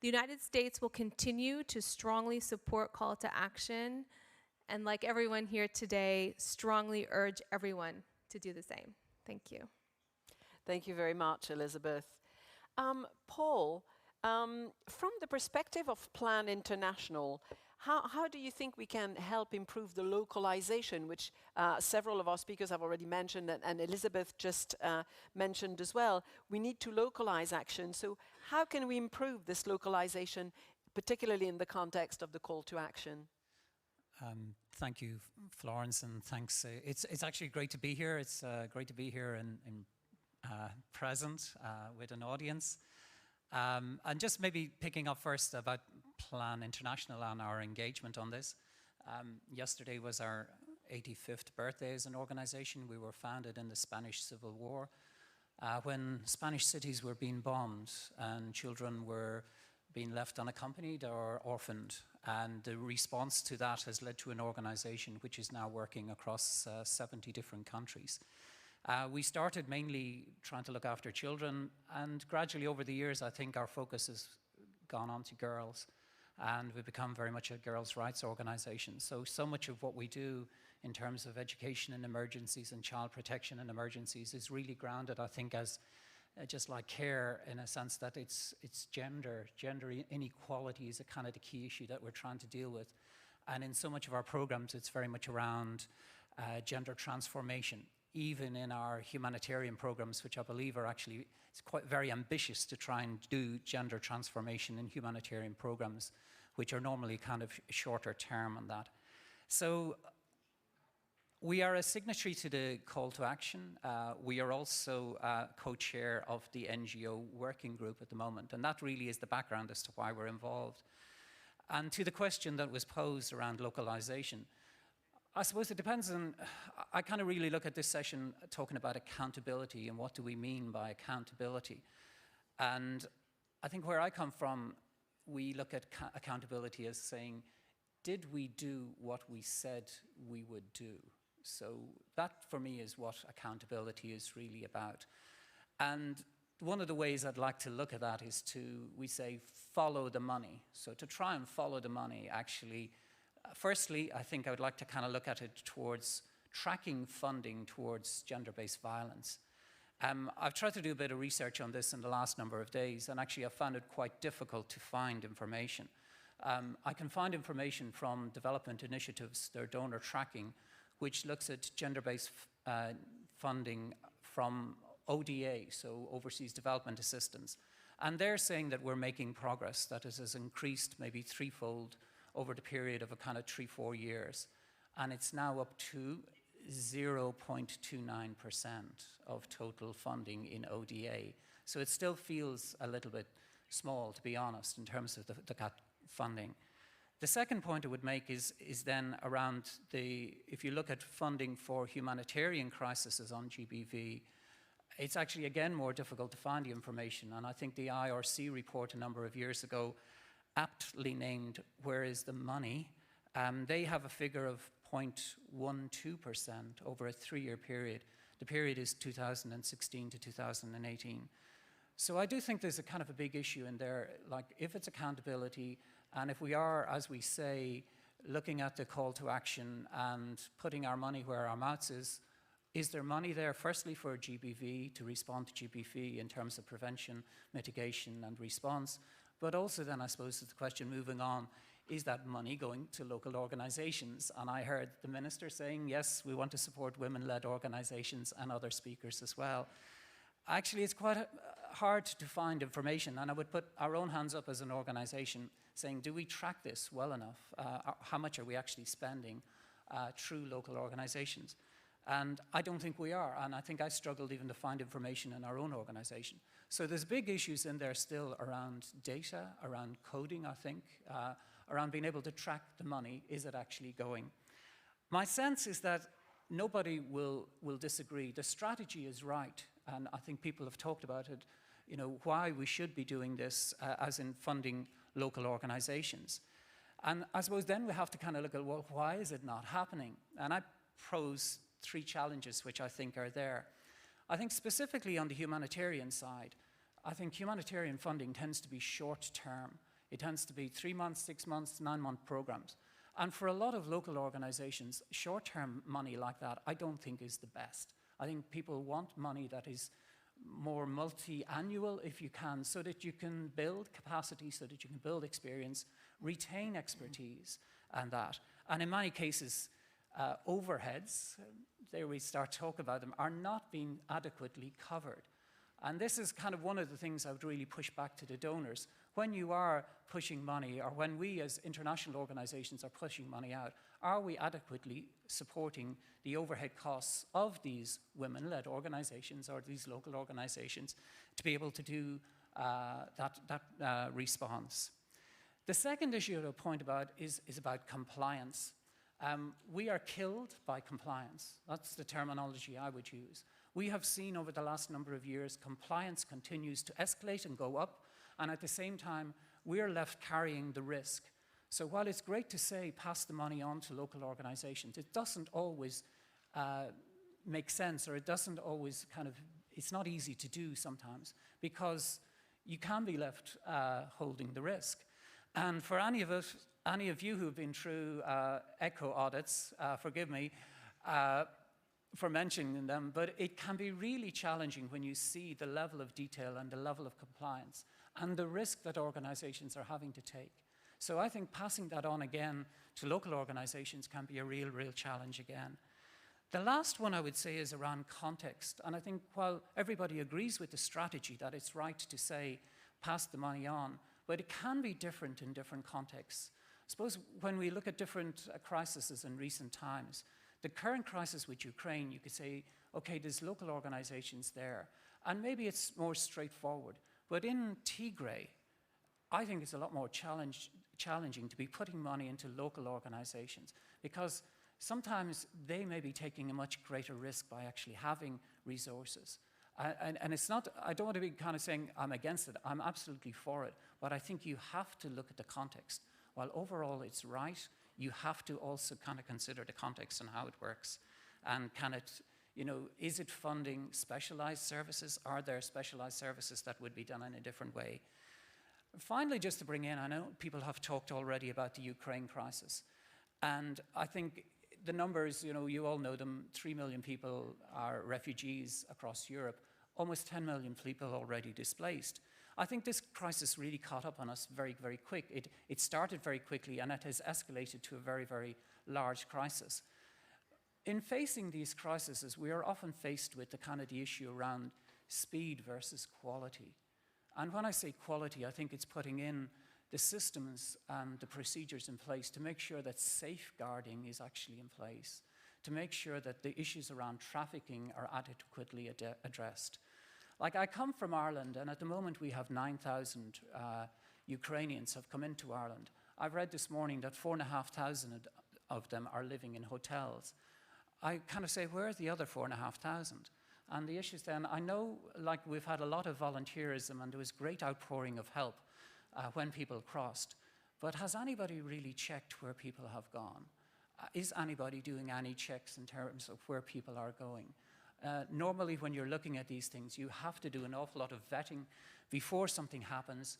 The United States will continue to strongly support call to action, and like everyone here today, strongly urge everyone to do the same. Thank you. Thank you very much, Elizabeth. Paul, from the perspective of Plan International, how do you think we can help improve the localization, which several of our speakers have already mentioned, and Elizabeth just mentioned as well? We need to localize action. So how can we improve this localization, particularly in the context of the call to action? Thank you, Florence, and thanks. It's actually great to be here. It's great to be here in present with an audience. And just maybe picking up first about Plan International and our engagement on this. Yesterday was our 85th birthday as an organization. We were founded in the Spanish Civil War when Spanish cities were being bombed and children were being left unaccompanied or orphaned. And the response to that has led to an organization which is now working across 70 different countries. We started mainly trying to look after children, and gradually over the years, I think our focus has gone on to girls, and we've become very much a girls' rights organization. So much of what we do in terms of education in emergencies and child protection in emergencies is really grounded, I think, as just like care, in a sense that it's gender inequality is a kind of the key issue that we're trying to deal with. And in so much of our programs, it's very much around gender transformation. Even in our humanitarian programs, which I believe are actually, it's quite very ambitious to try and do gender transformation in humanitarian programs, which are normally kind of shorter term on that. So we are a signatory to the call to action. We are also co-chair of the NGO working group at the moment, and that really is the background as to why we're involved. And to the question that was posed around localization, I suppose it depends on, I kind of really look at this session talking about accountability and what do we mean by accountability. And I think where I come from, we look at accountability as saying, did we do what we said we would do? So that for me is what accountability is really about. And one of the ways I'd like to look at that is to, we say, follow the money. So to try and follow the money, actually, firstly, I think I would like to kind of look at it towards tracking funding towards gender-based violence. I've tried to do a bit of research on this in the last number of days, and actually I've found it quite difficult to find information. I can find information from development initiatives, their donor tracking, which looks at gender-based funding from ODA, so Overseas Development Assistance. And they're saying that we're making progress, that it has increased maybe threefold over the period of a kind of 3-4 years. And it's now up to 0.29% of total funding in ODA. So it still feels a little bit small, to be honest, in terms of the funding. The second point I would make is then around if you look at funding for humanitarian crises on GBV, it's actually, again, more difficult to find the information. And I think the IRC report a number of years ago, aptly named Where is the Money? They have a figure of 0.12% over a 3-year period. The period is 2016 to 2018. So I do think there's a kind of a big issue in there, like if it's accountability, and if we are, as we say, looking at the call to action and putting our money where our mouth is there money there, firstly, for GBV, to respond to GBV in terms of prevention, mitigation, and response? But also then, I suppose, the question moving on, is that money going to local organizations? And I heard the minister saying, yes, we want to support women-led organizations, and other speakers as well. Actually, it's quite hard to find information, and I would put our own hands up as an organization saying, do we track this well enough? How much are we actually spending through local organizations? And I don't think we are, and I think I struggled even to find information in our own organization. So there's big issues in there still around data, around coding, I think, around being able to track the money. Is it actually going? My sense is that nobody will disagree. The strategy is right, and I think people have talked about it, you know, why we should be doing this, as in funding local organizations. And I suppose then we have to kind of look at, well, why is it not happening? And I pose 3 challenges which I think are there. I think specifically on the humanitarian side, I think humanitarian funding tends to be short-term. It tends to be 3 months, 6 months, 9-month programs. And for a lot of local organizations, short-term money like that, I don't think is the best. I think people want money that is more multi-annual, if you can, so that you can build capacity, so that you can build experience, retain expertise, and that. And in many cases, overheads, there we start to talk about them, are not being adequately covered. And this is kind of one of the things I would really push back to the donors. When you are pushing money, or when we as international organizations are pushing money out, are we adequately supporting the overhead costs of these women-led organizations or these local organizations to be able to do that response? The second issue to point about is about compliance. We are killed by compliance. That's the terminology I would use. We have seen over the last number of years, compliance continues to escalate and go up, and at the same time, we're left carrying the risk. So while it's great to say, pass the money on to local organizations, it doesn't always make sense, or it doesn't always it's not easy to do sometimes, because you can be left holding the risk. And for any of you who've been through ECHO audits, forgive me for mentioning them, but it can be really challenging when you see the level of detail and the level of compliance and the risk that organizations are having to take. So I think passing that on again to local organizations can be a real challenge again. The last one I would say is around context. And I think while everybody agrees with the strategy that it's right to say, pass the money on, but it can be different in different contexts. I suppose when we look at different crises in recent times, the current crisis with Ukraine, you could say, okay, there's local organizations there, and maybe it's more straightforward. But in Tigray, I think it's a lot more challenging to be putting money into local organizations, because sometimes they may be taking a much greater risk by actually having resources. And it's not, I don't want to be kind of saying I'm against it, I'm absolutely for it, but I think you have to look at the context. While overall it's right, you have to also kind of consider the context and how it works. And can it, you know, is it funding specialized services? Are there specialized services that would be done in a different way? Finally, just to bring in, I know people have talked already about the Ukraine crisis. And I think the numbers, you know, you all know them, 3 million people are refugees across Europe, almost 10 million people already displaced. I think this crisis really caught up on us very quick. It started very quickly, and it has escalated to a very large crisis. In facing these crises, we are often faced with the issue around speed versus quality. And when I say quality, I think it's putting in the systems and the procedures in place to make sure that safeguarding is actually in place, to make sure that the issues around trafficking are adequately addressed. Like, I come from Ireland, and at the moment we have 9,000 Ukrainians have come into Ireland. I've read this morning that 4,500 of them are living in hotels. I kind of say, where are the other 4,500? And the issues then, I know like we've had a lot of volunteerism and there was great outpouring of help when people crossed, but has anybody really checked where people have gone? Is anybody doing any checks in terms of where people are going? Normally when you're looking at these things, you have to do an awful lot of vetting before something happens,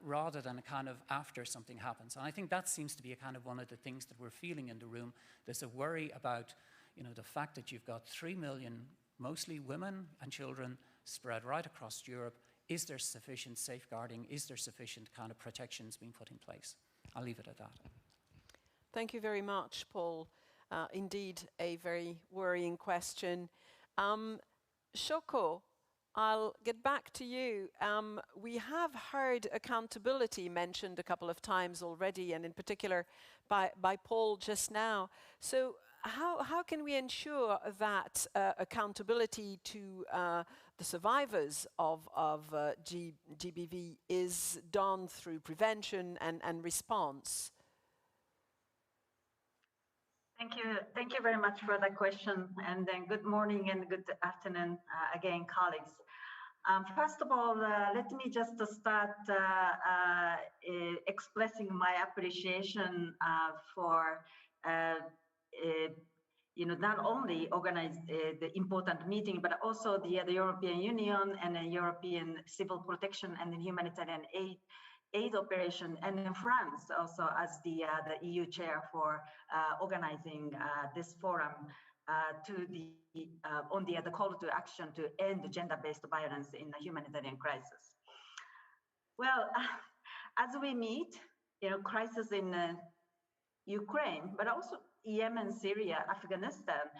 rather than a kind of after something happens. And I think that seems to be a kind of one of the things that we're feeling in the room. There's a worry about, the fact that you've got 3 million, mostly women and children, spread right across Europe. Is there sufficient safeguarding? Is there sufficient kind of protections being put in place? I'll leave it at that. Thank you very much, Paul. Indeed, a very worrying question. Shoko, I'll get back to you. We have heard accountability mentioned a couple of times already, and in particular by Paul just now. So how can we ensure that accountability to the survivors of GBV is done through prevention and response? Thank you very much for that question, and then good morning and good afternoon again, colleagues. First of all, let me just start expressing my appreciation for not only organize the important meeting, but also the European Union and the European Civil Protection and the Humanitarian Aid operation, and in France also as the EU chair for organizing this forum on the call to action to end gender-based violence in the humanitarian crisis. Well, as we meet, crisis in Ukraine, but also Yemen, Syria, Afghanistan,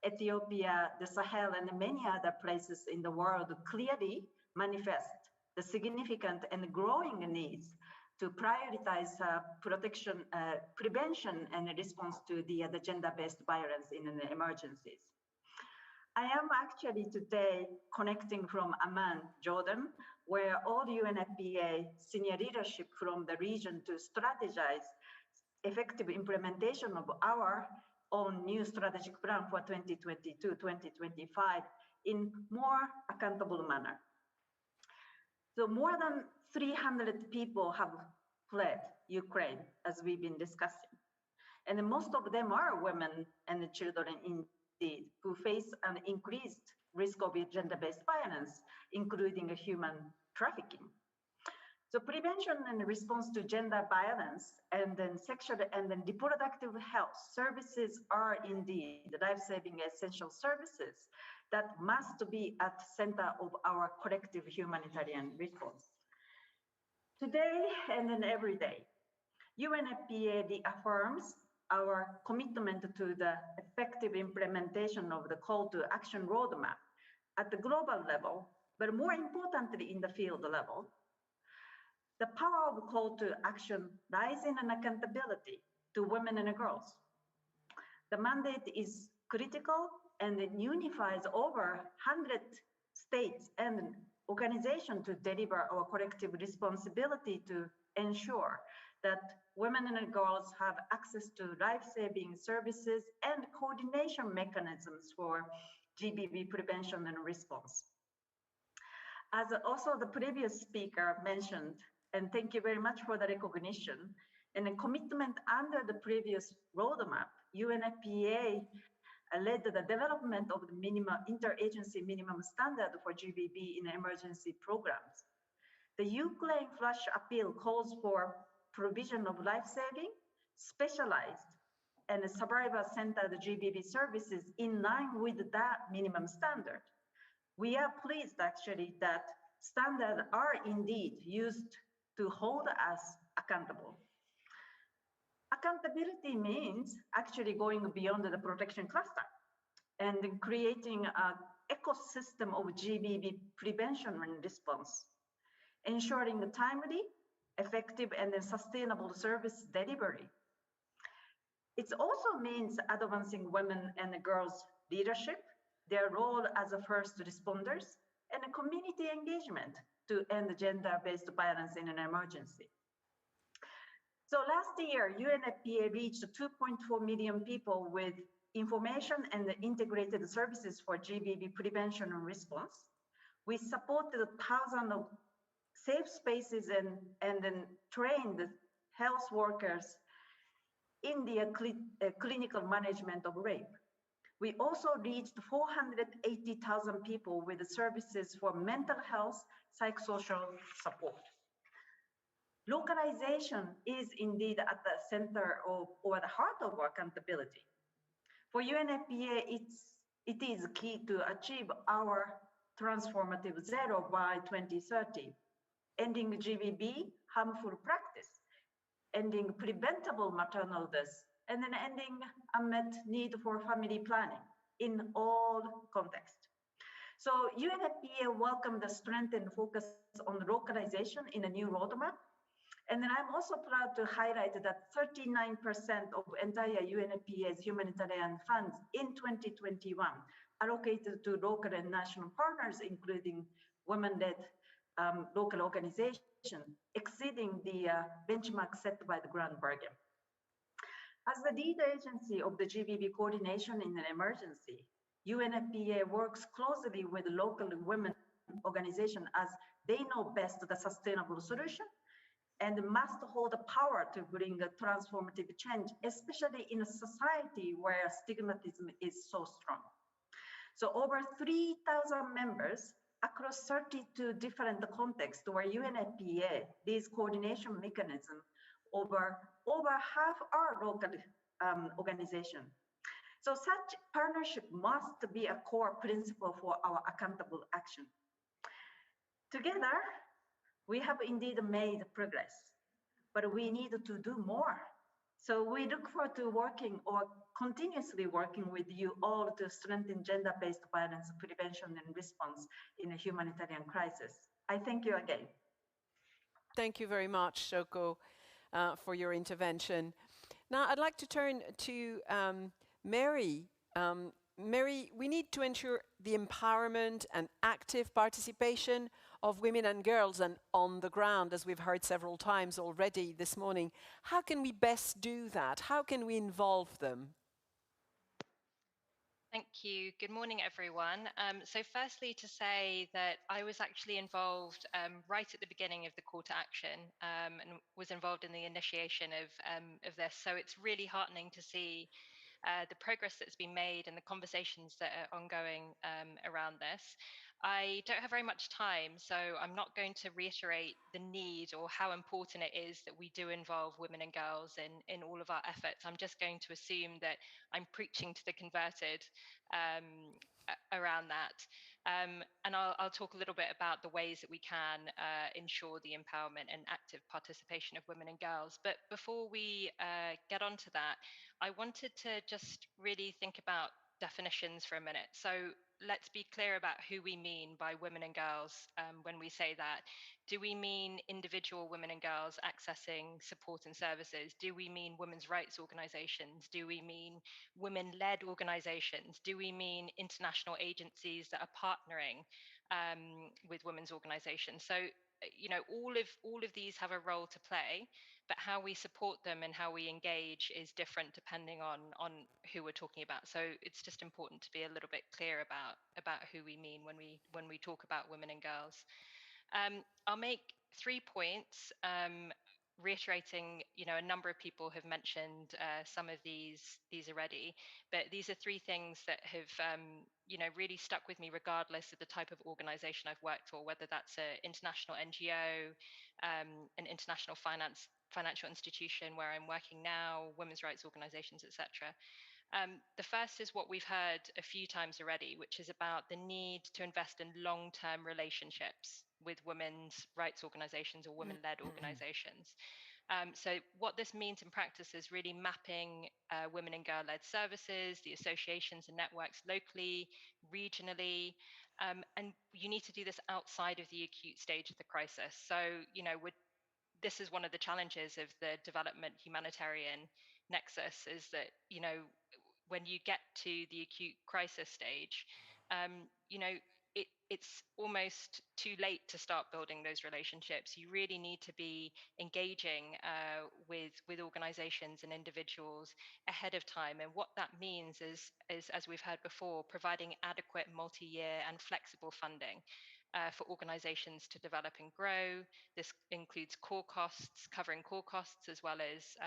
Ethiopia, the Sahel, and many other places in the world clearly manifest the significant and growing needs to prioritize protection, prevention, and response to the gender-based violence in emergencies. I am actually today connecting from Amman, Jordan, where all UNFPA senior leadership from the region to strategize effective implementation of our own new strategic plan for 2022-2025 in more accountable manner. So more than 300 people have fled Ukraine, as we've been discussing. And most of them are women and children indeed, who face an increased risk of gender-based violence, including human trafficking. So prevention and response to gender violence and then sexual and then reproductive health services are indeed life-saving essential services that must be at the center of our collective humanitarian response. Today and then every day, UNFPA reaffirms our commitment to the effective implementation of the call to action roadmap at the global level, but more importantly in the field level. The power of call to action lies in an accountability to women and girls. The mandate is critical and it unifies over 100 states and organizations to deliver our collective responsibility to ensure that women and girls have access to life-saving services and coordination mechanisms for GBV prevention and response. As also the previous speaker mentioned, and thank you very much for the recognition, and a commitment under the previous roadmap, UNFPA led the development of the interagency minimum standard for GBV in emergency programs. The Ukraine Flash Appeal calls for provision of life-saving, specialized, and survivor-centered GBV services in line with that minimum standard. We are pleased actually that standards are indeed used to hold us accountable. Accountability means actually going beyond the protection cluster and creating an ecosystem of GBV prevention and response, ensuring a timely, effective, and sustainable service delivery. It also means advancing women and girls' leadership, their role as first responders, and community engagement to end gender-based violence in an emergency. So last year, UNFPA reached 2.4 million people with information and integrated services for GBV prevention and response. We supported thousands of safe spaces and then trained health workers in the clinical management of rape. We also reached 480,000 people with services for mental health, psychosocial support. Localization is indeed at the center of, or the heart of accountability. For UNFPA, it is key to achieve our transformative zero by 2030, ending GBV harmful practice, ending preventable maternal deaths, and then ending unmet need for family planning in all contexts. So UNFPA welcomed the strength and focus on localization in a new roadmap. And then I'm also proud to highlight that 39% of entire UNFPA's humanitarian funds in 2021 allocated to local and national partners, including women-led local organizations, exceeding the benchmark set by the Grand Bargain. As the lead agency of the GBV coordination in an emergency, UNFPA works closely with local women organizations as they know best the sustainable solution and must hold the power to bring a transformative change, especially in a society where stigmatism is so strong. So over 3,000 members across 32 different contexts where UNFPA, these coordination mechanisms, over half are local organization. So such partnership must be a core principle for our accountable action. Together, we have indeed made progress, but we need to do more. So we look forward to working or continuously working with you all to strengthen gender-based violence prevention and response in a humanitarian crisis. I thank you again. Thank you very much, Shoko, for your intervention. Now, I'd like to turn to Mary. Mary, we need to ensure the empowerment and active participation of women and girls and on the ground, as we've heard several times already this morning. How can we best do that? How can we involve them? Thank you. Good morning, everyone. So firstly, to say that I was actually involved right at the beginning of the call to action and was involved in the initiation of this. So it's really heartening to see the progress that's been made and the conversations that are ongoing around this. I don't have very much time, so I'm not going to reiterate the need or how important it is that we do involve women and girls in all of our efforts. I'm just going to assume that I'm preaching to the converted around that. And I'll talk a little bit about the ways that we can ensure the empowerment and active participation of women and girls. But before we get onto that, I wanted to just really think about definitions for a minute. So let's be clear about who we mean by women and girls when we say that. Do we mean individual women and girls accessing support and services? Do we mean women's rights organizations? Do we mean women-led organizations? Do we mean international agencies that are partnering with women's organizations? So, you know, all of these have a role to play, but how we support them and how we engage is different depending on who we're talking about. So it's just important to be a little bit clear about who we mean when we talk about women and girls. I'll make 3 points, reiterating, you know, a number of people have mentioned some of these already, but these are 3 things that have, you know, really stuck with me regardless of the type of organization I've worked for, whether that's an international NGO, an international financial institution where I'm working now, women's rights organizations, etc. The first is what we've heard a few times already, which is about the need to invest in long-term relationships with women's rights organizations or women-led organizations. So what this means in practice is really mapping women and girl-led services, the associations and networks locally, regionally, and you need to do this outside of the acute stage of the crisis. So, you know, this is one of the challenges of the development humanitarian nexus, is that, you know, when you get to the acute crisis stage, you know, it's almost too late to start building those relationships. You really need to be engaging with organizations and individuals ahead of time. And what that means is, as we've heard before, providing adequate multi-year and flexible funding for organizations to develop and grow. This includes core costs, covering core costs, as well as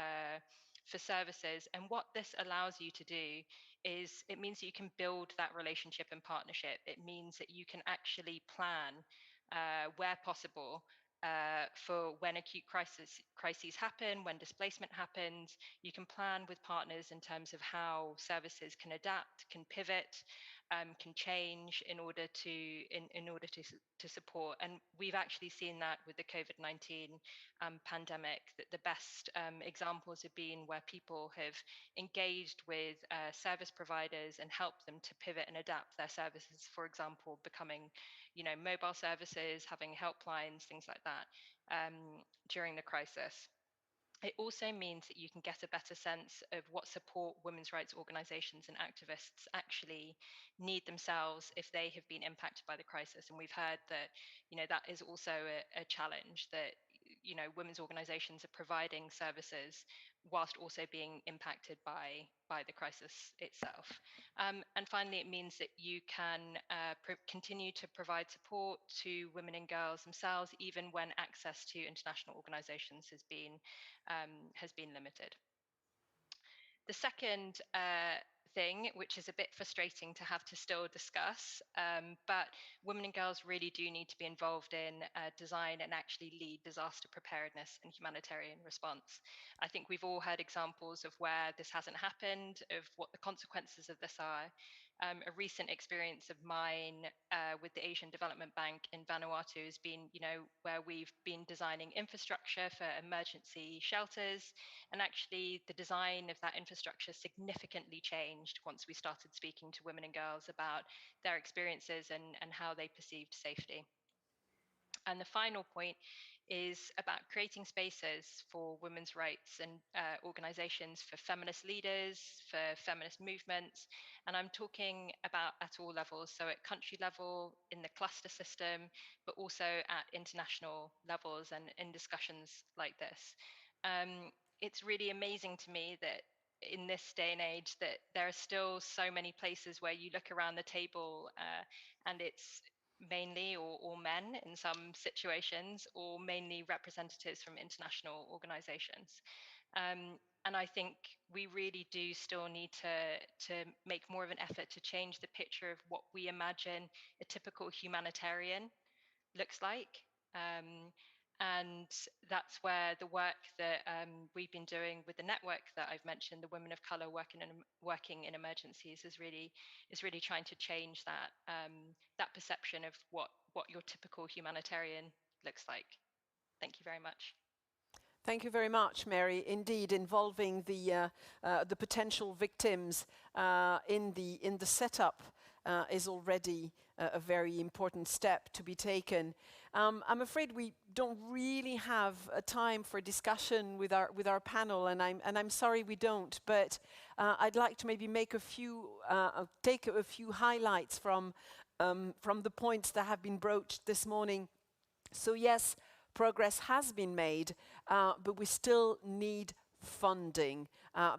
for services. And what this allows you to do is it means that you can build that relationship and partnership. It means that you can actually plan where possible for when acute crises happen, when displacement happens. You can plan with partners in terms of how services can adapt, can pivot, can change in order to support. And we've actually seen that with the COVID-19 pandemic, that the best examples have been where people have engaged with service providers and helped them to pivot and adapt their services, for example, becoming, mobile services, having helplines, things like that, during the crisis. It also means that you can get a better sense of what support women's rights organizations and activists actually need themselves if they have been impacted by the crisis. And we've heard that, that is also a challenge, that, women's organizations are providing services whilst also being impacted by the crisis itself. And finally, it means that you can continue to provide support to women and girls themselves, even when access to international organizations has been limited. The second thing, which is a bit frustrating to have to still discuss, but women and girls really do need to be involved in design and actually lead disaster preparedness and humanitarian response. I think we've all heard examples of where this hasn't happened, of what the consequences of this are. A recent experience of mine with the Asian Development Bank in Vanuatu has been, where we've been designing infrastructure for emergency shelters, and actually the design of that infrastructure significantly changed once we started speaking to women and girls about their experiences and how they perceived safety. And the final point is about creating spaces for women's rights and organizations, for feminist leaders, for feminist movements. And I'm talking about at all levels, so at country level, in the cluster system, but also at international levels and in discussions like this. It's really amazing to me that in this day and age that there are still so many places where you look around the table and it's mainly or men in some situations, or mainly representatives from international organizations. And I think we really do still need to make more of an effort to change the picture of what we imagine a typical humanitarian looks like. And that's where the work that we've been doing with the network that I've mentioned, the Women of Color working in emergencies, is really trying to change that perception of what your typical humanitarian looks like. Thank you very much. Thank you very much, Mary. Indeed, involving the potential victims in the setup is already a very important step to be taken. I'm afraid we don't really have a time for discussion with our panel, and I'm sorry we don't. But I'd like to maybe make take a few highlights from the points that have been broached this morning. So yes, progress has been made, but we still need funding.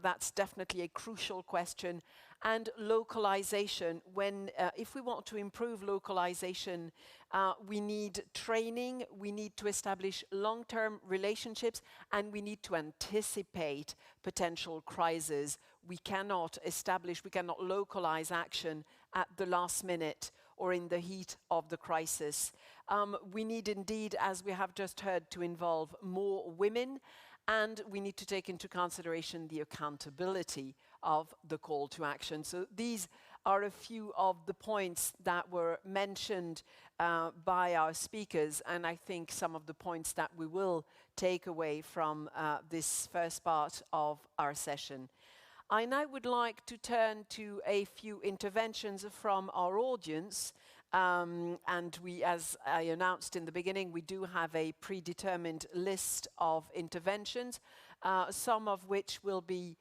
That's definitely a crucial question. And localization, if we want to improve localization, we need training, we need to establish long-term relationships, and we need to anticipate potential crises. We cannot localize action at the last minute or in the heat of the crisis. We need indeed, as we have just heard, to involve more women, and we need to take into consideration the accountability of the call to action. So these are a few of the points that were mentioned by our speakers, and I think some of the points that we will take away from this first part of our session. I now would like to turn to a few interventions from our audience. And we, as I announced in the beginning, we do have a predetermined list of interventions, some of which will be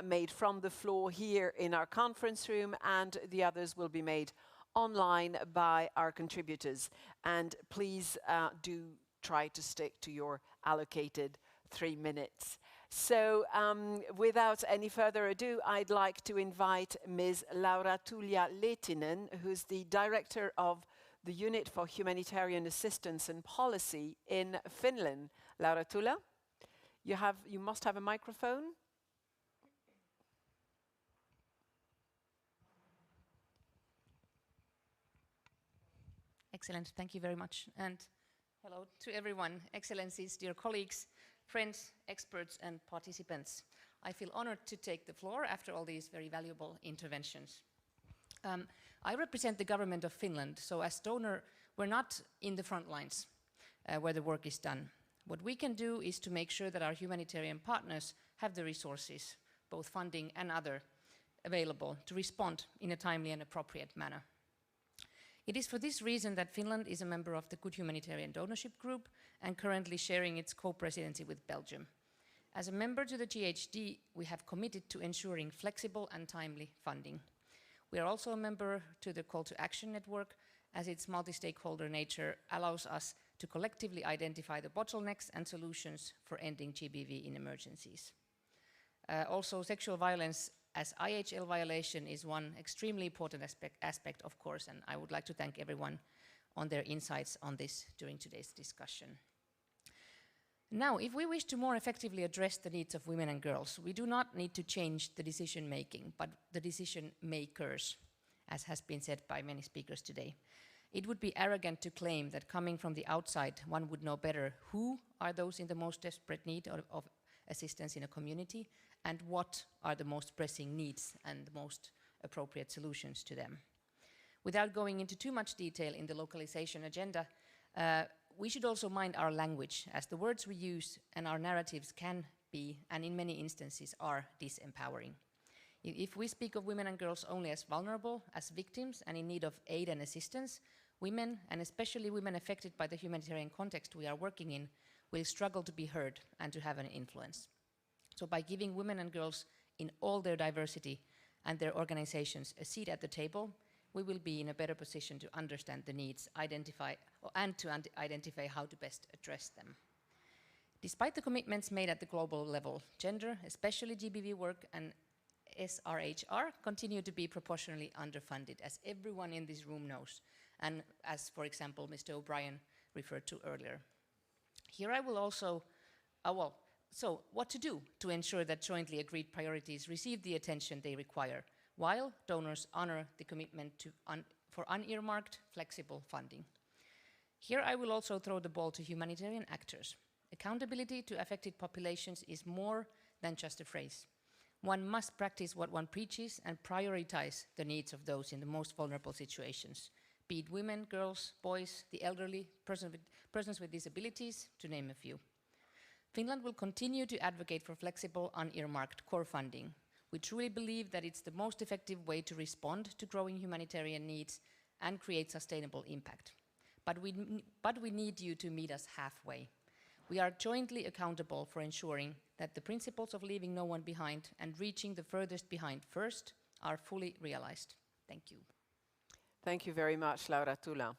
made from the floor here in our conference room, and the others will be made online by our contributors. And please do try to stick to your allocated 3 minutes. So without any further ado, I'd like to invite Ms. Laura Tulia Lehtinen, who's the Director of the Unit for Humanitarian Assistance and Policy in Finland. Laura Tulia, you must have a microphone. Excellent, thank you very much. And hello to everyone, Excellencies, dear colleagues, friends, experts and participants. I feel honored to take the floor after all these very valuable interventions. I represent the government of Finland, so as donor, we're not in the front lines where the work is done. What we can do is to make sure that our humanitarian partners have the resources, both funding and other, available to respond in a timely and appropriate manner. It is for this reason that Finland is a member of the Good Humanitarian Donorship Group and currently sharing its co-presidency with Belgium. As a member to the GHD, we have committed to ensuring flexible and timely funding. We are also a member to the Call to Action Network, as its multi-stakeholder nature allows us to collectively identify the bottlenecks and solutions for ending GBV in emergencies. Also, sexual violence as IHL violation is one extremely important aspect, of course, and I would like to thank everyone on their insights on this during today's discussion. Now, if we wish to more effectively address the needs of women and girls, we do not need to change the decision making, but the decision makers, as has been said by many speakers today. It would be arrogant to claim that coming from the outside, one would know better who are those in the most desperate need of assistance in a community, and what are the most pressing needs and the most appropriate solutions to them. Without going into too much detail in the localization agenda, we should also mind our language, as the words we use and our narratives can be, and in many instances are, disempowering. If we speak of women and girls only as vulnerable, as victims, and in need of aid and assistance, women, and especially women affected by the humanitarian context we are working in, will struggle to be heard and to have an influence. So by giving women and girls in all their diversity and their organizations a seat at the table, we will be in a better position to understand the needs, identify how to best address them. Despite the commitments made at the global level, gender, especially GBV work and SRHR, continue to be proportionally underfunded, as everyone in this room knows, and as, for example, Mr. O'Brien referred to earlier. Here I will also, so what to do to ensure that jointly agreed priorities receive the attention they require, while donors honor the commitment for unearmarked, flexible funding. Here I will also throw the ball to humanitarian actors. Accountability to affected populations is more than just a phrase. One must practice what one preaches and prioritize the needs of those in the most vulnerable situations, be it women, girls, boys, the elderly, persons with disabilities, to name a few. Finland will continue to advocate for flexible, unearmarked core funding. We truly believe that it's the most effective way to respond to growing humanitarian needs and create sustainable impact. But we need you to meet us halfway. We are jointly accountable for ensuring that the principles of leaving no one behind and reaching the furthest behind first are fully realized. Thank you. Thank you very much, Laura Tulia.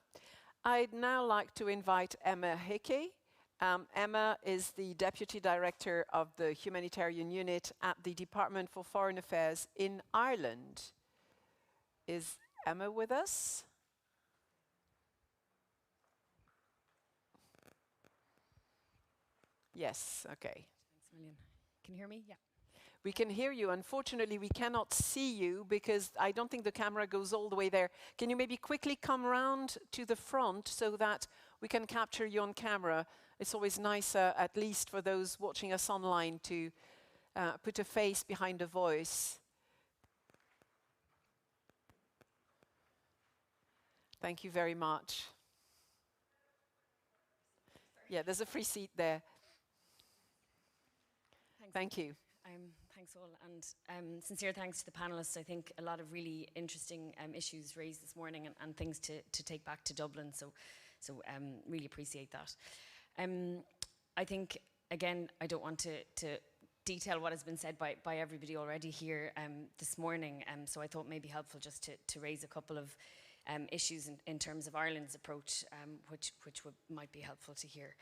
I'd now like to invite Emma Hickey. Emma is the Deputy Director of the Humanitarian Unit at the Department for Foreign Affairs in Ireland. Is Emma with us? Yes, okay. Thanks a million. Can you hear me? Yeah. We can hear you. Unfortunately, we cannot see you because I don't think the camera goes all the way there. Can you maybe quickly come round to the front so that we can capture you on camera? It's always nicer, at least for those watching us online, to put a face behind a voice. Thank you very much. Yeah, there's a free seat there. Thank you. Thanks all, and sincere thanks to the panelists. I think a lot of really interesting issues raised this morning and things to take back to Dublin, so really appreciate that. I think, again, I don't want to detail what has been said by everybody already here this morning, so I thought maybe helpful just to raise a couple of issues in terms of Ireland's approach, which might be helpful to hear.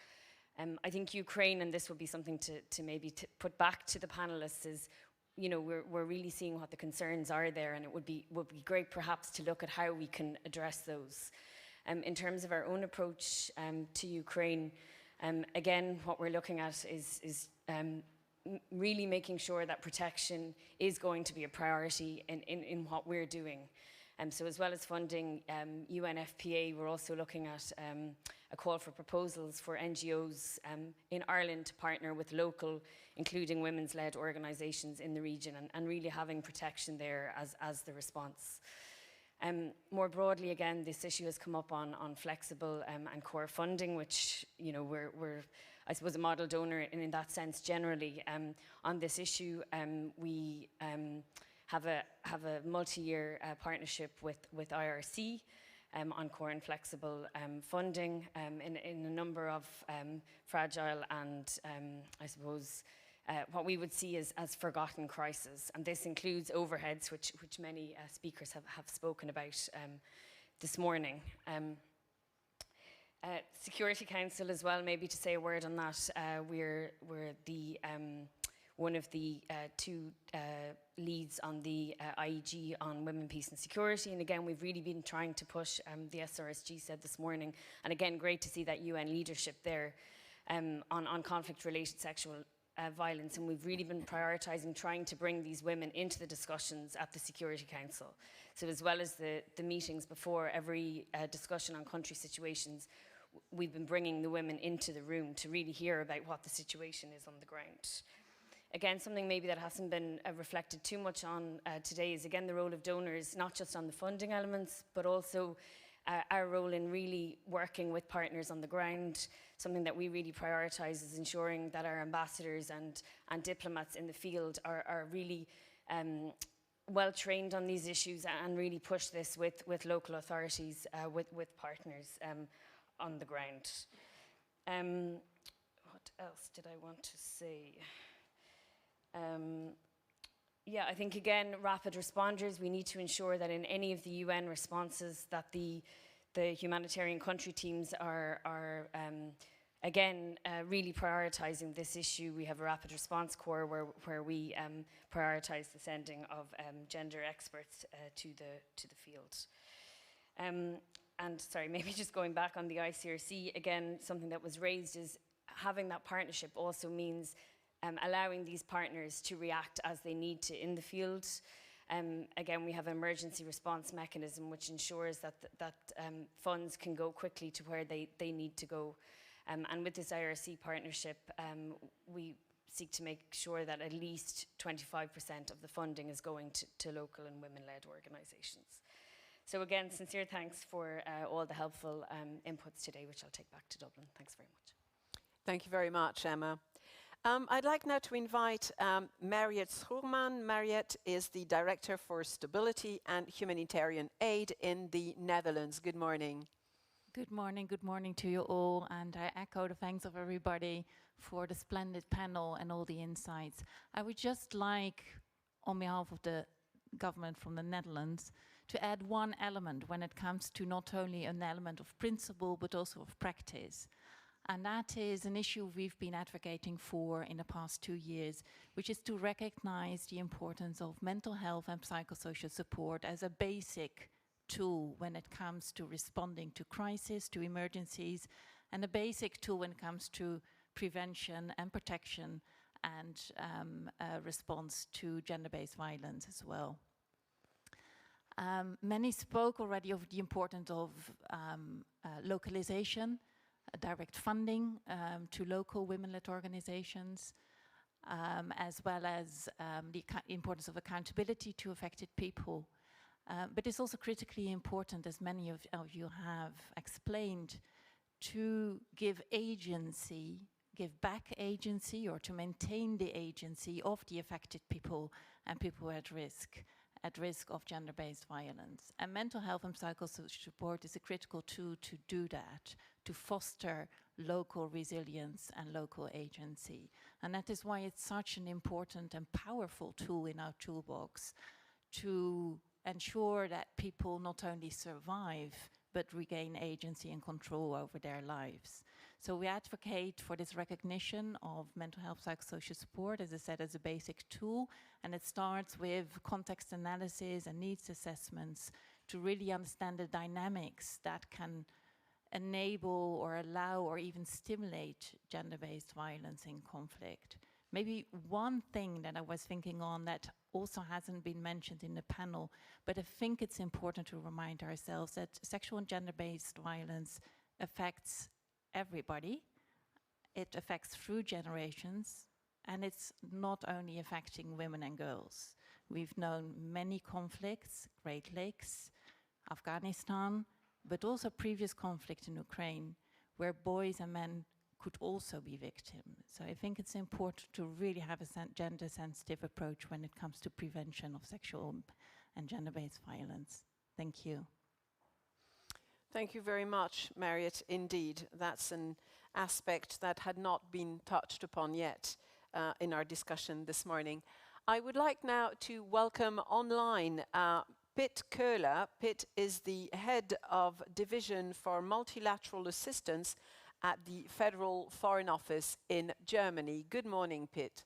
I think Ukraine, and this will be something to maybe put back to the panelists, is, you know, we're really seeing what the concerns are there, and it would be great perhaps to look at how we can address those. In terms of our own approach to Ukraine, again, what we're looking at is really making sure that protection is going to be a priority in what we're doing. So as well as funding UNFPA, we're also looking at a call for proposals for NGOs in Ireland to partner with local, including women's-led organisations in the region, and really having protection there as the response. More broadly, again, this issue has come up on flexible and core funding, which, you know, we're I suppose, a model donor in that sense generally. On this issue, we have a multi-year partnership with IRC on core and flexible funding in a number of fragile and I suppose what we would see as forgotten crises. And this includes overheads, which many speakers have spoken about this morning. Security Council as well, maybe to say a word on that. We're the one of the two leads on the IEG on women, peace and security. And again, we've really been trying to push, the SRSG said this morning, and again, great to see that UN leadership there on conflict-related sexual violence. And we've really been prioritising trying to bring these women into the discussions at the Security Council. So as well as the meetings before every discussion on country situations, we've been bringing the women into the room to really hear about what the situation is on the ground. Again, something maybe that hasn't been reflected too much on today is, again, the role of donors, not just on the funding elements, but also our role in really working with partners on the ground. Something that we really prioritise is ensuring that our ambassadors and diplomats in the field are really well trained on these issues and really push this with local authorities, with partners on the ground. What else did I want to say? Yeah, I think, again, rapid responders, we need to ensure that in any of the UN responses that the humanitarian country teams are again, really prioritising this issue. We have a rapid response corps where we prioritise the sending of gender experts to the field. And sorry, maybe just going back on the ICRC, again, something that was raised is having that partnership also means allowing these partners to react as they need to in the field. Again, we have an emergency response mechanism which ensures that funds can go quickly to where they need to go. And with this IRC partnership, we seek to make sure that at least 25% of the funding is going to local and women-led organisations. So again, sincere thanks for all the helpful inputs today, which I'll take back to Dublin. Thanks very much. Thank you very much, Emma. I'd like now to invite Mariette Schoorman. Mariette is the Director for Stability and Humanitarian Aid in the Netherlands. Good morning. Good morning to you all, and I echo the thanks of everybody for the splendid panel and all the insights. I would just like, on behalf of the government from the Netherlands, to add one element when it comes to not only an element of principle but also of practice. And that is an issue we've been advocating for in the past 2 years, which is to recognize the importance of mental health and psychosocial support as a basic tool when it comes to responding to crisis, to emergencies, and a basic tool when it comes to prevention and protection and response to gender-based violence as well. Many spoke already of the importance of localization, direct funding to local women-led organizations, as well as the importance of accountability to affected people. But it's also critically important, as many of you have explained, to give agency, give back agency, or to maintain the agency of the affected people and people at risk of gender-based violence. And mental health and psychosocial support is a critical tool to do that, to foster local resilience and local agency. And that is why it's such an important and powerful tool in our toolbox to ensure that people not only survive, but regain agency and control over their lives. So we advocate for this recognition of mental health psychosocial support, as I said, as a basic tool, and it starts with context analysis and needs assessments to really understand the dynamics that can enable or allow or even stimulate gender-based violence in conflict. Maybe one thing that I was thinking on that also hasn't been mentioned in the panel, but I think it's important to remind ourselves that sexual and gender-based violence affects everybody. It affects through generations, and it's not only affecting women and girls. We've known many conflicts, Great Lakes, Afghanistan, but also previous conflict in Ukraine, where boys and men could also be victims. So I think it's important to really have a gender-sensitive approach when it comes to prevention of sexual and gender-based violence. Thank you. Thank you very much, Mariette. Indeed, that's an aspect that had not been touched upon yet in our discussion this morning. I would like now to welcome online Pitt Köhler. Pitt is the head of Division for Multilateral Assistance at the Federal Foreign Office in Germany. Good morning, Pitt.